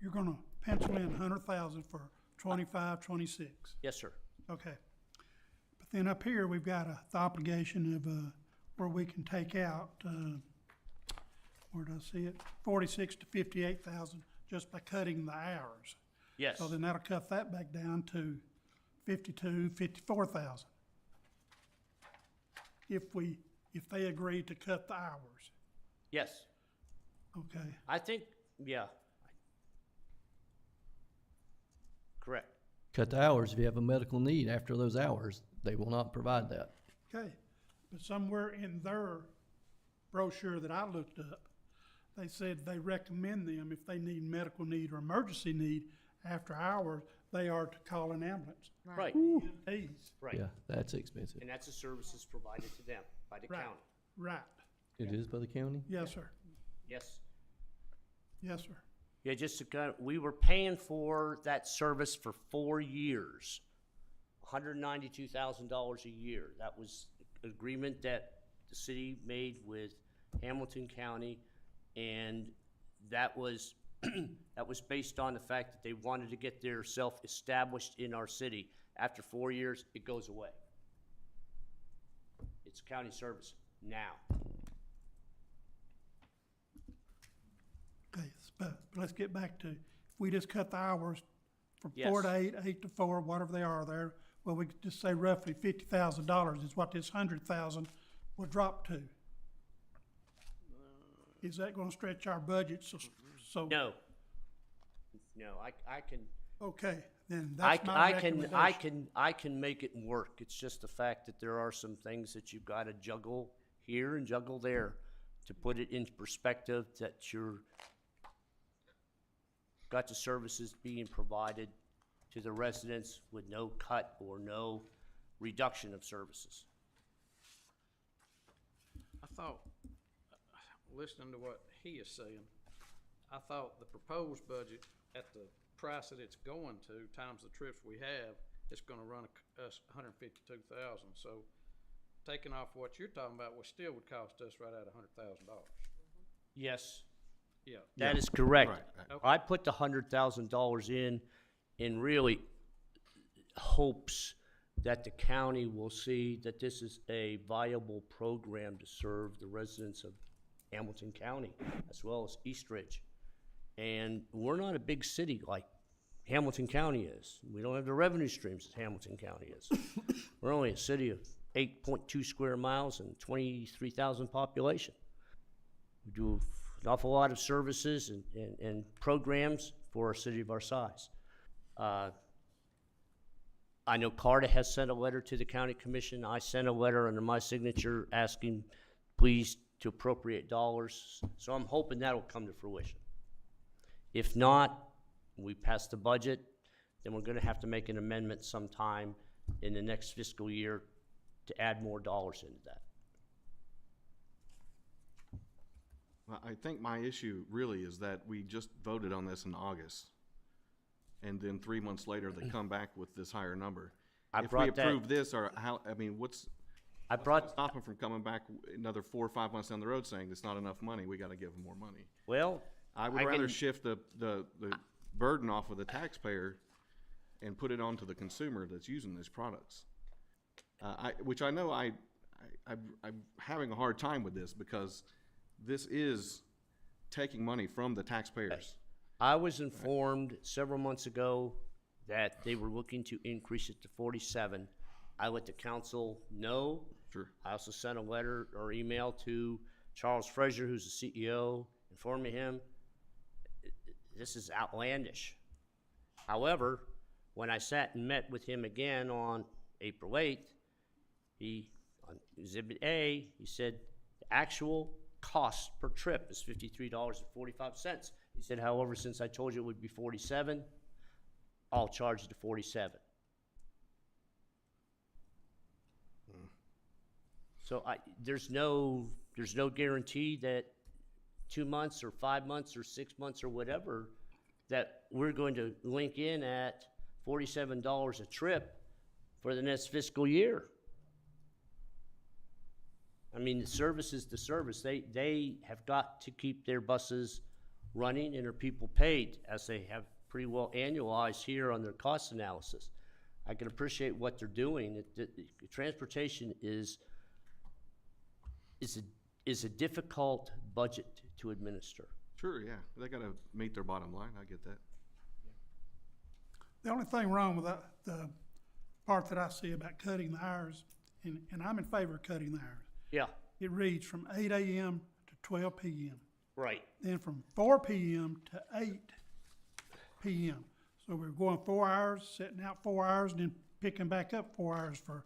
you're gonna pencil in 100,000 for 25, 26. Yes, sir. Okay. But then up here, we've got the obligation of, where we can take out, where do I see it? 46 to 58,000 just by cutting the hours. Yes. So then that'll cut that back down to 52, 54,000. If they agree to cut the hours, Yes. okay? I think, yeah. Correct. Cut the hours. If you have a medical need after those hours, they will not provide that. Okay, but somewhere in their brochure that I looked up, they said they recommend them if they need medical need or emergency need after hours, they are to call an ambulance. Right. EMTs. Right. Yeah, that's expensive. And that's a services provided to them by the Right. county. Right, It is by the county? yes, sir, Yes. yes, sir. Yeah, just to we were paying for that service for 4 years $192,000 a year. That was an agreement that the city made with Hamilton County, and that was that was based on the fact that they wanted to get their self established in our city. After 4 years, it goes away. It's county service now. Okay, but let's get back to, if we just cut the hours from Yes. 4 to 8, 8 to 4, whatever they are there, well, we could just say roughly $50,000 is what this 100,000 will drop to. Is that gonna stretch our budget so? No. No, I can. Okay, then I, that's my I can, recommendation. I can make it work. It's just the fact that there are some things that you've got to juggle here and juggle there to put it into perspective that you're got the services being provided to the residents with no cut or no reduction of services. I thought, listening to what he is saying, I thought the proposed budget at the price that it's going to, times the trips we have, it's gonna run us $152,000. So taking off what you're talking about, which still would cost us right at $100,000. Yes, Yeah. that is correct. Right. Okay. I put the $100,000 in really hopes that the county will see that this is a viable program to serve the residents of Hamilton County as well as East Ridge. And we're not a big city like Hamilton County is. We don't have the revenue streams that Hamilton County is. We're only a city of 8.2 square miles and 23,000 population. We do an awful lot of services and programs for a city of our size. I know CARTA has sent a letter to the county commission. I sent a letter under my signature asking please to appropriate dollars. So I'm hoping that'll come to fruition. If not, we pass the budget, then we're gonna have to make an amendment sometime in the next fiscal year to add more dollars into that. Well, I think my issue really is that we just voted on this in August. And then 3 months later, they come back with this higher number. I If we brought that- approve this, or how, I mean, what's I brought, stopping from coming back another 4 or 5 months down the road saying it's not enough money, we gotta give them more money? well, I would I rather can- shift the burden off of the taxpayer and put it onto the consumer that's using these products. Which I know I'm having a hard time with this because this is taking money from the taxpayers. I was informed several months ago that they were looking to increase it to 47. I let the council know. Sure. I also sent a letter or email to Charles Frazier, who's the CEO, informing him this is outlandish. However, when I sat and met with him again on April 8th, on Exhibit A, he said the actual cost per trip is $53.45. He said, however, since I told you it would be 47, I'll charge you to 47. So there's no guarantee that 2 months or 5 months or 6 months or whatever that we're going to link in at $47 a trip for the next fiscal year. I mean, the service is the service. They have got to keep their buses running and their people paid, as they have pretty well annualized here on their cost analysis. I can appreciate what they're doing. Transportation is a difficult budget to administer. Sure, yeah, they gotta meet their bottom line, I get that. The only thing wrong with that, the part that I see about cutting the hours, and I'm in favor of cutting the hours. Yeah, It reads from 8 a.m. to 12 p.m. right. Then from 4 p.m. to 8 p.m. So we're going 4 hours, setting out 4 hours, and then picking back up 4 hours for,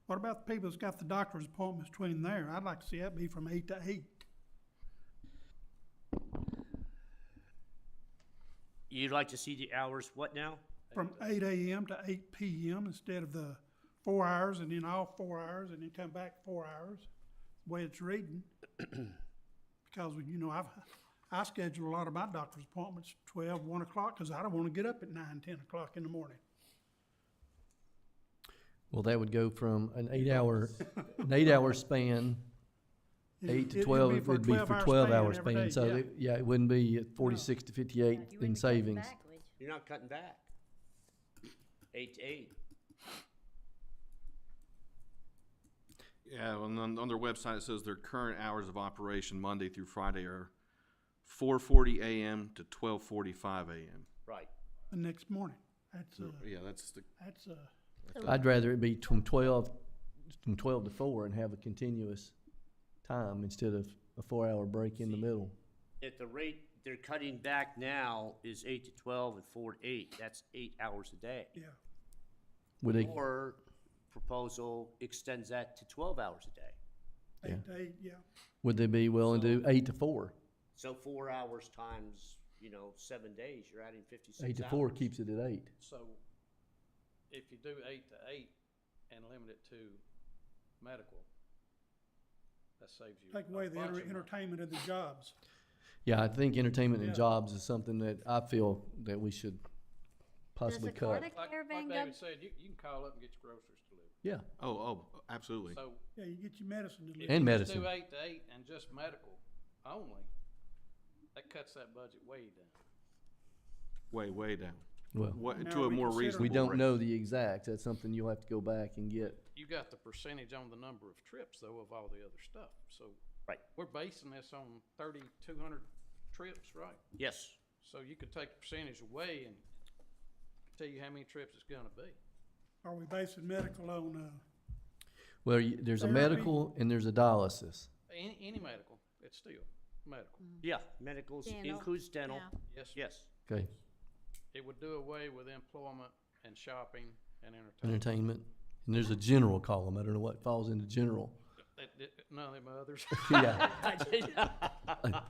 what about the people that's got the doctor's appointments between there? I'd like to see that be from 8 to 8. You'd like to see the hours, what now? From 8 a.m. to 8 p.m. instead of the 4 hours and then off 4 hours and then come back 4 hours, the way it's reading. Because, you know, I schedule a lot of my doctor's appointments 12, 1 o'clock because I don't want to get up at 9, 10 o'clock in the morning. Well, that would go from an 8-hour span, It- 8 to it'd 12, be for a it'd be for 12-hour 12-hour every span. day, So, yeah. yeah, it wouldn't be at 46 to 58 You in wouldn't be cutting savings. back, would you? You're not cutting back. 8 to 8. Yeah, on their website, it says their current hours of operation Monday through Friday are 4:40 a.m. to 12:45 a.m. Right. The next morning. That's, Yeah, that's the, I'd rather it be from 12 to 4 and have a continuous time instead of a 4-hour break in the middle. At the rate they're cutting back now is 8 to 12 and 4 to 8. That's 8 hours a day. yeah. Would they, Or proposal extends that to 12 hours a day. 8 to 8, yeah. would they be willing to do 8 to 4? So 4 hours times, 7 days, you're adding 56 8 to hours. 4 keeps it at 8. So if you do 8 to 8 and limit it to medical, that saves you. Take away a the bunch of money. entertainment of the jobs. Yeah, I think entertainment and Yeah. jobs is something that I feel that we should possibly Does the Carter cut. Like caravan go? David said, you can call up and get your groceries delivered. Yeah, oh, absolutely. So Yeah, you get your medicine if delivered. And you just medicine. do 8 to 8 and just medical only, that cuts that budget way down. Way down. well, What, Now to a more reconsider. reasonable we don't rate. know the exact. That's something you'll have to go back and get. You got the percentage on the number of trips though of all the other stuff. So Right. we're basing this on 3,200 trips, right? Yes. So you could take the percentage away and tell you how many trips it's gonna be. Are we basing medical on, Well, there's a Therapy. medical and there's a dialysis. Any medical, it's still medical. Yeah, medicals Dental, includes dental. yeah. Yes, Yes. Okay, it would do away with employment and shopping and entertainment. entertainment. And there's a general column. I don't know what falls into general. None of them others. Yeah.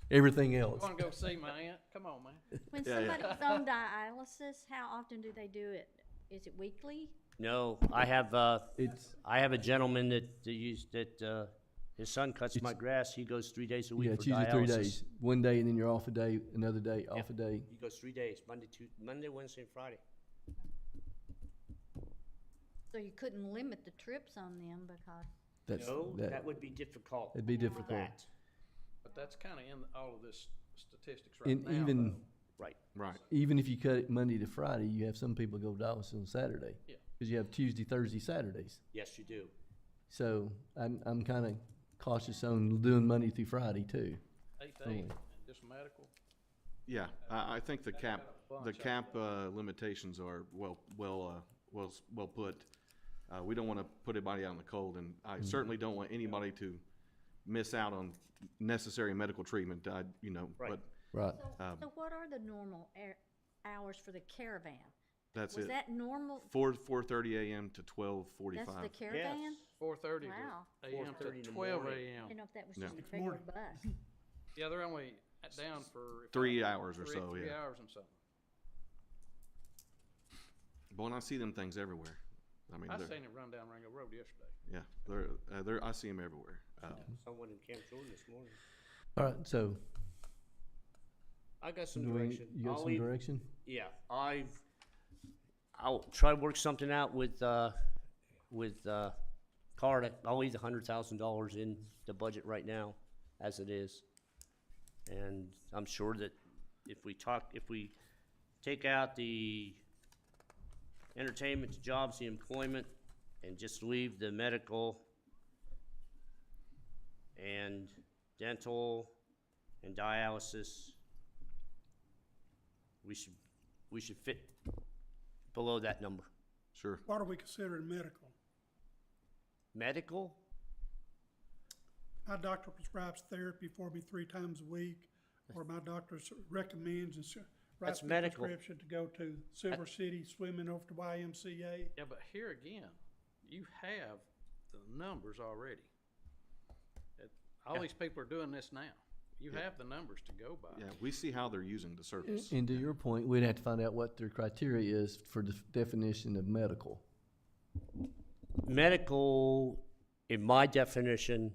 Everything else. Wanna go see my aunt? Come on, man. When Yeah, yeah. somebody's on dialysis, how often do they do it? Is it weekly? No, I have It's, a gentleman that his son cuts my grass. He goes 3 days a week yeah, for it's usually 3 days. dialysis. One day and then you're off a day, another day, off a day. He goes 3 days, Monday, Wednesday, and Friday. So you couldn't limit the trips on them because, That's, No, that that, would be difficult. it'd be for difficult. that. But that's kinda in all of this statistics right And now. even, Right. even if you cut it Monday to Friday, you have some people go dialysis on Saturday. Yeah. Cause you have Tuesday, Thursday, Saturdays. Yes, you do. So I'm kinda cautious on doing Monday through Friday too. 8 to 8 and just medical. Yeah, I think the cap, got a the bunch cap, limitations are well put. We don't wanna put anybody out in the cold, and I certainly don't want anybody to miss out on necessary medical treatment, Right. but Right. so what are the normal hours for the caravan? that's Was it. that normal? 4:30 a.m. to That's 12:45. the caravan? Yes. 4:30 Wow. AM 4:30 to in the 12 morning. I AM. didn't know if that was Yeah. just a Next regular morning. bus. Yeah, they're only down for. if 3 I- hours or so, Three yeah. hours and something. But when I see them things everywhere, I mean, I they're, seen it run down Ringo Road yesterday. yeah, I see them everywhere. Someone in Camp Jordan this morning. All right, so I got some do we, direction. you got I'll some leave- direction? Yeah, I'll try to work something out with Carter. I'll leave the $100,000 in the budget right now, as it is. And I'm sure that if we take out the entertainment, the jobs, the employment, and just leave the medical and dental and dialysis, we should fit below that number. Sure. what are we considering medical? Medical, My doctor prescribes therapy for me 3 times a week, or my doctor recommends and writes That's me a medical. prescription to go to Silver City swimming over to YMCA. Yeah, but here again, you have the numbers already. All these people are doing this now. You have the numbers to go by. Yeah, we see how they're using the service. And to your point, we'd have to find out what their criteria is for the definition of medical. medical, in my definition,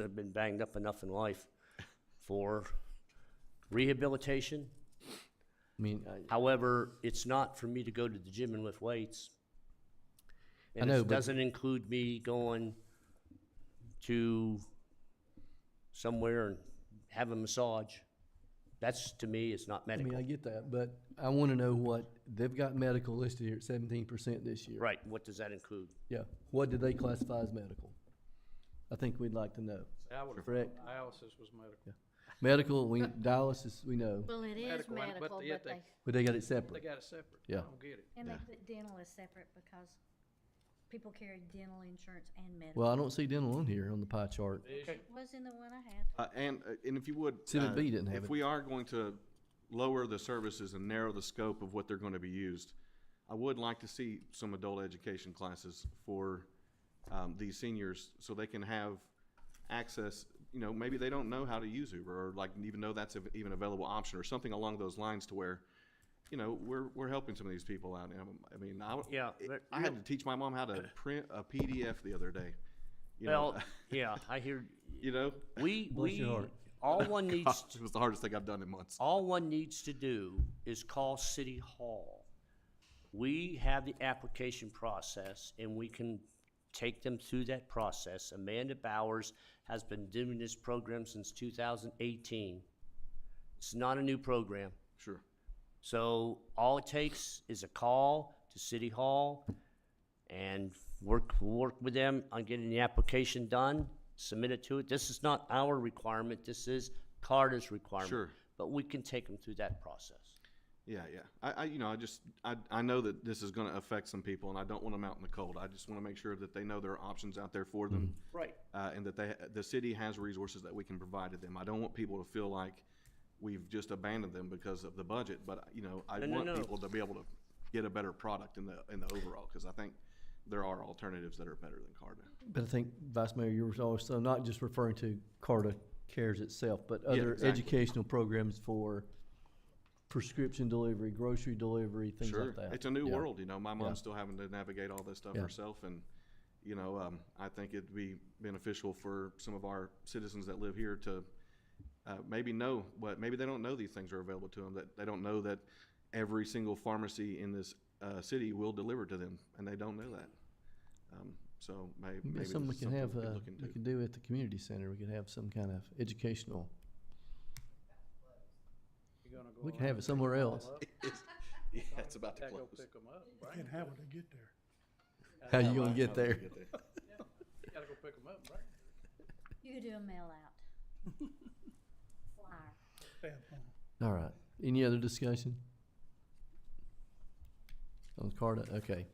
I've been banged up enough in life for rehabilitation. I mean, However, it's not for me to go to the gym and lift weights. And know, it but- doesn't include me going to somewhere and have a massage. That's, to me, it's not I medical. mean, I get that, but I wanna know what, they've got medical listed here at 17% this year. Right, what does that include? Yeah, what did they classify as medical? I think we'd like to know. I would have Correct. thought dialysis was medical. Medical, dialysis, we know, Well, it is Medical, but medical, yet but they, but they got it They separate. got it separate. Yeah. I don't get it. and they Yeah. put dental as separate because people carry dental insurance and medical. Well, I don't see dental on here on the pie chart. Vision. Was in the one I had. And if you would. Exhibit B didn't have If it. we are going to lower the services and narrow the scope of what they're going to be used, I would like to see some adult education classes for these seniors so they can have access. You know, maybe they don't know how to use Uber or like even know that's even available option or something along those lines to where, you know, we're helping some of these people out. I mean, Yeah, but I had to teach my mom how to print a PDF the other day. You know, Well, yeah, I hear, you know, Bless your heart. all one needs, it was the hardest thing I've done in months. all one needs to do is call City Hall. We have the application process, and we can take them through that process. Amanda Bowers has been doing this program since 2018. It's not a new program. Sure. So all it takes is a call to City Hall and work with them on getting the application done, submit it to it. This is not our requirement, this is Carter's requirement. Sure. But we can take them through that process. Yeah, yeah. I know that this is gonna affect some people and I don't want them out in the cold. I just wanna make sure that they know there are options out there for them. Right. And that the city has resources that we can provide to them. I don't want people to feel like we've just abandoned them because of the budget, but, you know, I No, want no. people to be able to get a better product in the overall, cause I think there are alternatives that are better than Carter. But I think, Vice Mayor, you were also not just referring to Carter Cares itself, but other exactly. educational programs for prescription delivery, grocery delivery, things Sure. like that. It's a new Yeah. world, you know, my mom's Yeah. still having to navigate all this stuff Yeah. herself and, you know, I think it'd be beneficial for some of our citizens that live here to, maybe they don't know these things are available to them, that they don't know that every single pharmacy in this, city will deliver to them, and they don't know that. So maybe Maybe this something we is can something have, we could look into. we can do at the community center, we could have some kind of educational, You gonna go we can around have it and somewhere pick 'em all else. up? Yeah, it's about to Gotta go close. pick 'em up, right? And how would they get there? How you gonna get How there? do we get there? Gotta go pick 'em up, right? You could do a mail out. Flyer. Bad point. All right, any other discussion? On Carter, okay.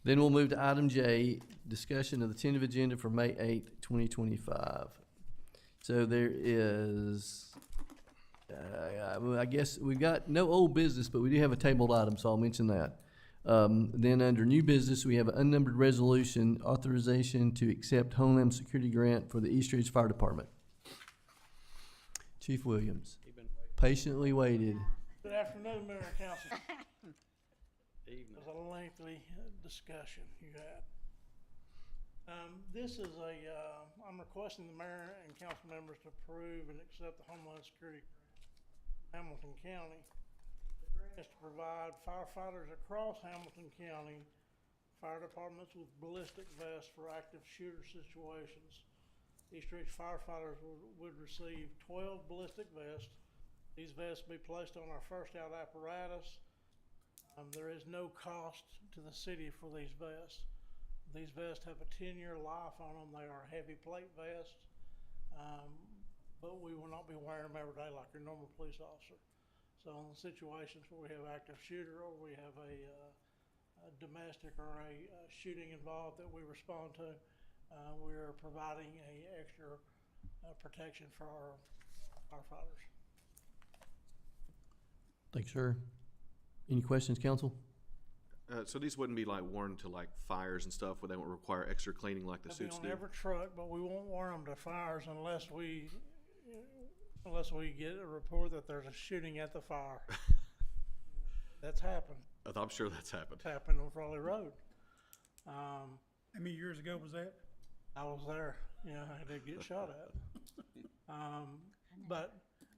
Then we'll move to item J, discussion of the tentative agenda for May 8th, 2025. So there is, I guess we've got no old business, but we do have a tabled item, so I'll mention that. Then under new business, we have an unnumbered resolution authorization to accept Homeland Security Grant for the East Ridge Fire Department. Chief Williams, You've been waiting. patiently waited. Good afternoon, Mayor and Council. Evening. It was a lengthy discussion you had. This is I'm requesting the mayor and council members to approve and accept the Homeland Security grant from Hamilton County. The grant is to provide firefighters across Hamilton County, fire departments with ballistic vests for active shooter situations. East Ridge firefighters would receive 12 ballistic vests. These vests will be placed on our first out apparatus. There is no cost to the city for these vests. These vests have a 10-year life on them. They are heavy plate vests, but we will not be wearing them every day like your normal police officer. So in situations where we have active shooter or we have a domestic or a shooting involved that we respond to, we are providing a extra protection for our firefighters. Thanks, sir. Any questions, council? So these wouldn't be like worn to like fires and stuff where they won't require extra cleaning like the They'll be suits on do? every truck, but we won't wear them to fires unless we get a report that there's a shooting at the fire. That's happened. I'm sure that's happened. It's happened on Frawley Road. How many years ago was that? I was there. Yeah, I did get shot at. But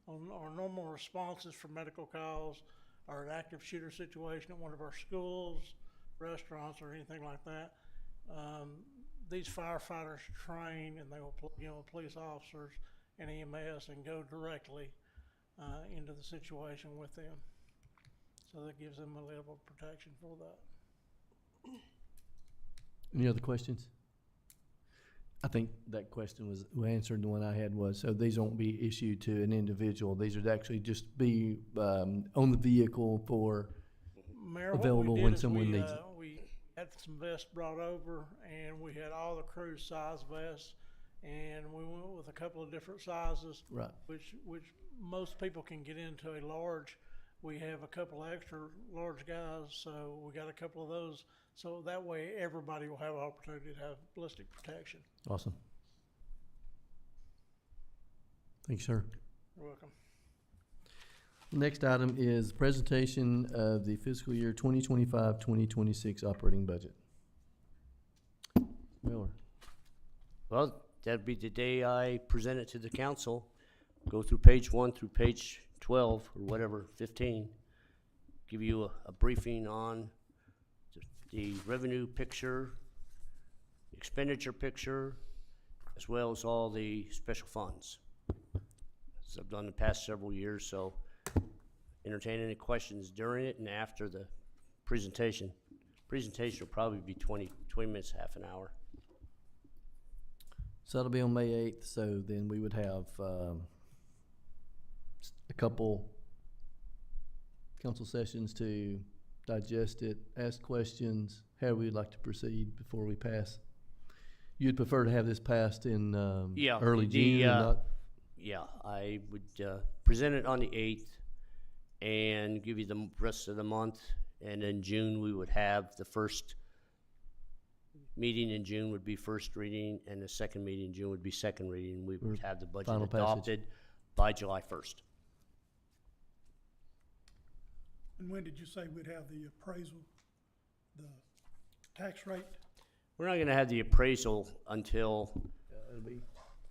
on our normal responses for medical calls or an active shooter situation at one of our schools, restaurants, or anything like that, These firefighters train and they will plug in with police officers and EMS and go directly into the situation with them. So that gives them a level of protection for that. Any other questions? I think that question was answered. The one I had was, so these won't be issued to an individual. These would actually just be on the vehicle for Mayor, what we available did when is someone needs it. We had some vests brought over, and we had all the crew size vests, and we went with a couple of different sizes. Right. Which most people can get into a large. We have a couple extra large guys, so we got a couple of those. So that way, everybody will have an opportunity to have ballistic protection. Awesome. Thank you, sir. You're welcome. Next item is presentation of the fiscal year 2025-2026 operating budget. Miller. Well, that'd be the day I present it to the council. Go through page 1 through page 12 or whatever, 15. Give you a briefing on the revenue picture, expenditure picture, as well as all the special funds. As I've done the past several years, so entertain any questions during it and after the presentation. Presentation will probably be 20 minutes, half an hour. So that'll be on May 8th, so then we would have a couple council sessions to digest it, ask questions, how we'd like to proceed before we pass. You'd prefer to have this passed in early June? And not yeah, I would present it on the 8th and give you the rest of the month, and in June we would have the first meeting in June would be first reading, and the second meeting in June would be second reading. We would have the budget Final passage. adopted by July 1st. And when did you say we'd have the appraisal, the tax rate? We're not gonna have the appraisal until it'll be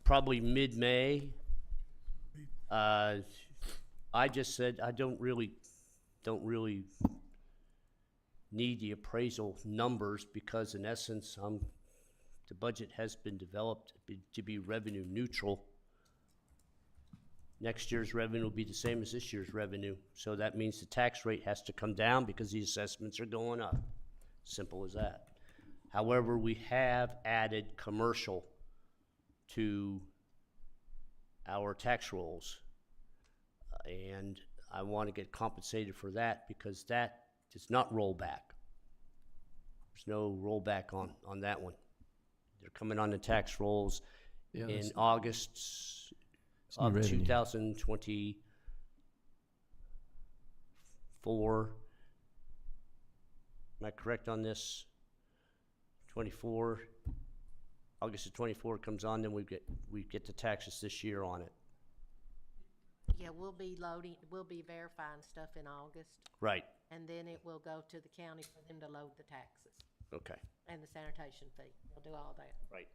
probably mid-May. I just said I don't really need the appraisal numbers because in essence, the budget has been developed to be revenue neutral. Next year's revenue will be the same as this year's revenue. So that means the tax rate has to come down because the assessments are going up. Simple as that. However, we have added commercial to our tax rolls. And I want to get compensated for that because that does not roll back. There's no rollback on that one. They're coming on the tax rolls in August of 2024. Am I correct on this? 24. August of 24 comes on, then we get the taxes this year on it. Yeah, we'll be verifying stuff in August. Right. And then it will go to the county for them to load the taxes Okay. and the sanitation fee. They'll do all that. Right.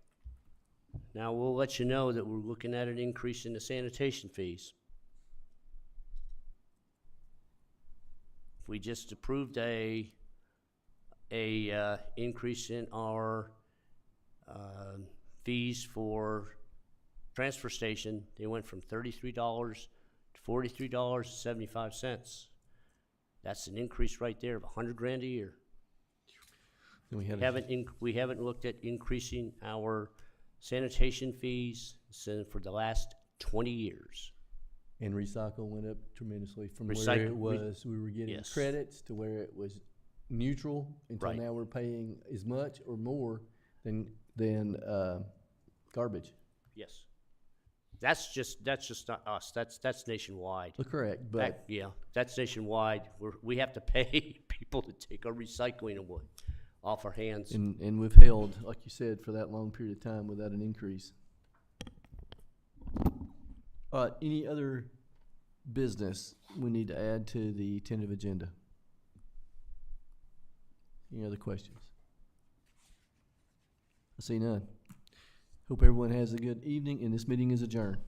Now, we'll let you know that we're looking at an increase in the sanitation fees. We just approved a increase in our fees for transfer station. They went from $33 to $43.75. That's an increase right there of $100,000 a year. then we had We haven't looked at increasing our sanitation fees for the last 20 years. and recycle went up tremendously from where Recycle- it was. We were getting Yes. credits to where it was neutral until Right. now we're paying as much or more than garbage. Yes. That's just not us. That's nationwide. Correct, but That's nationwide. We have to pay people to take our recycling away off our hands. and we've held, like you said, for that long period of time without an increase. Any other business we need to add to the tentative agenda? Any other questions? I see none. Hope everyone has a good evening, and this meeting is adjourned.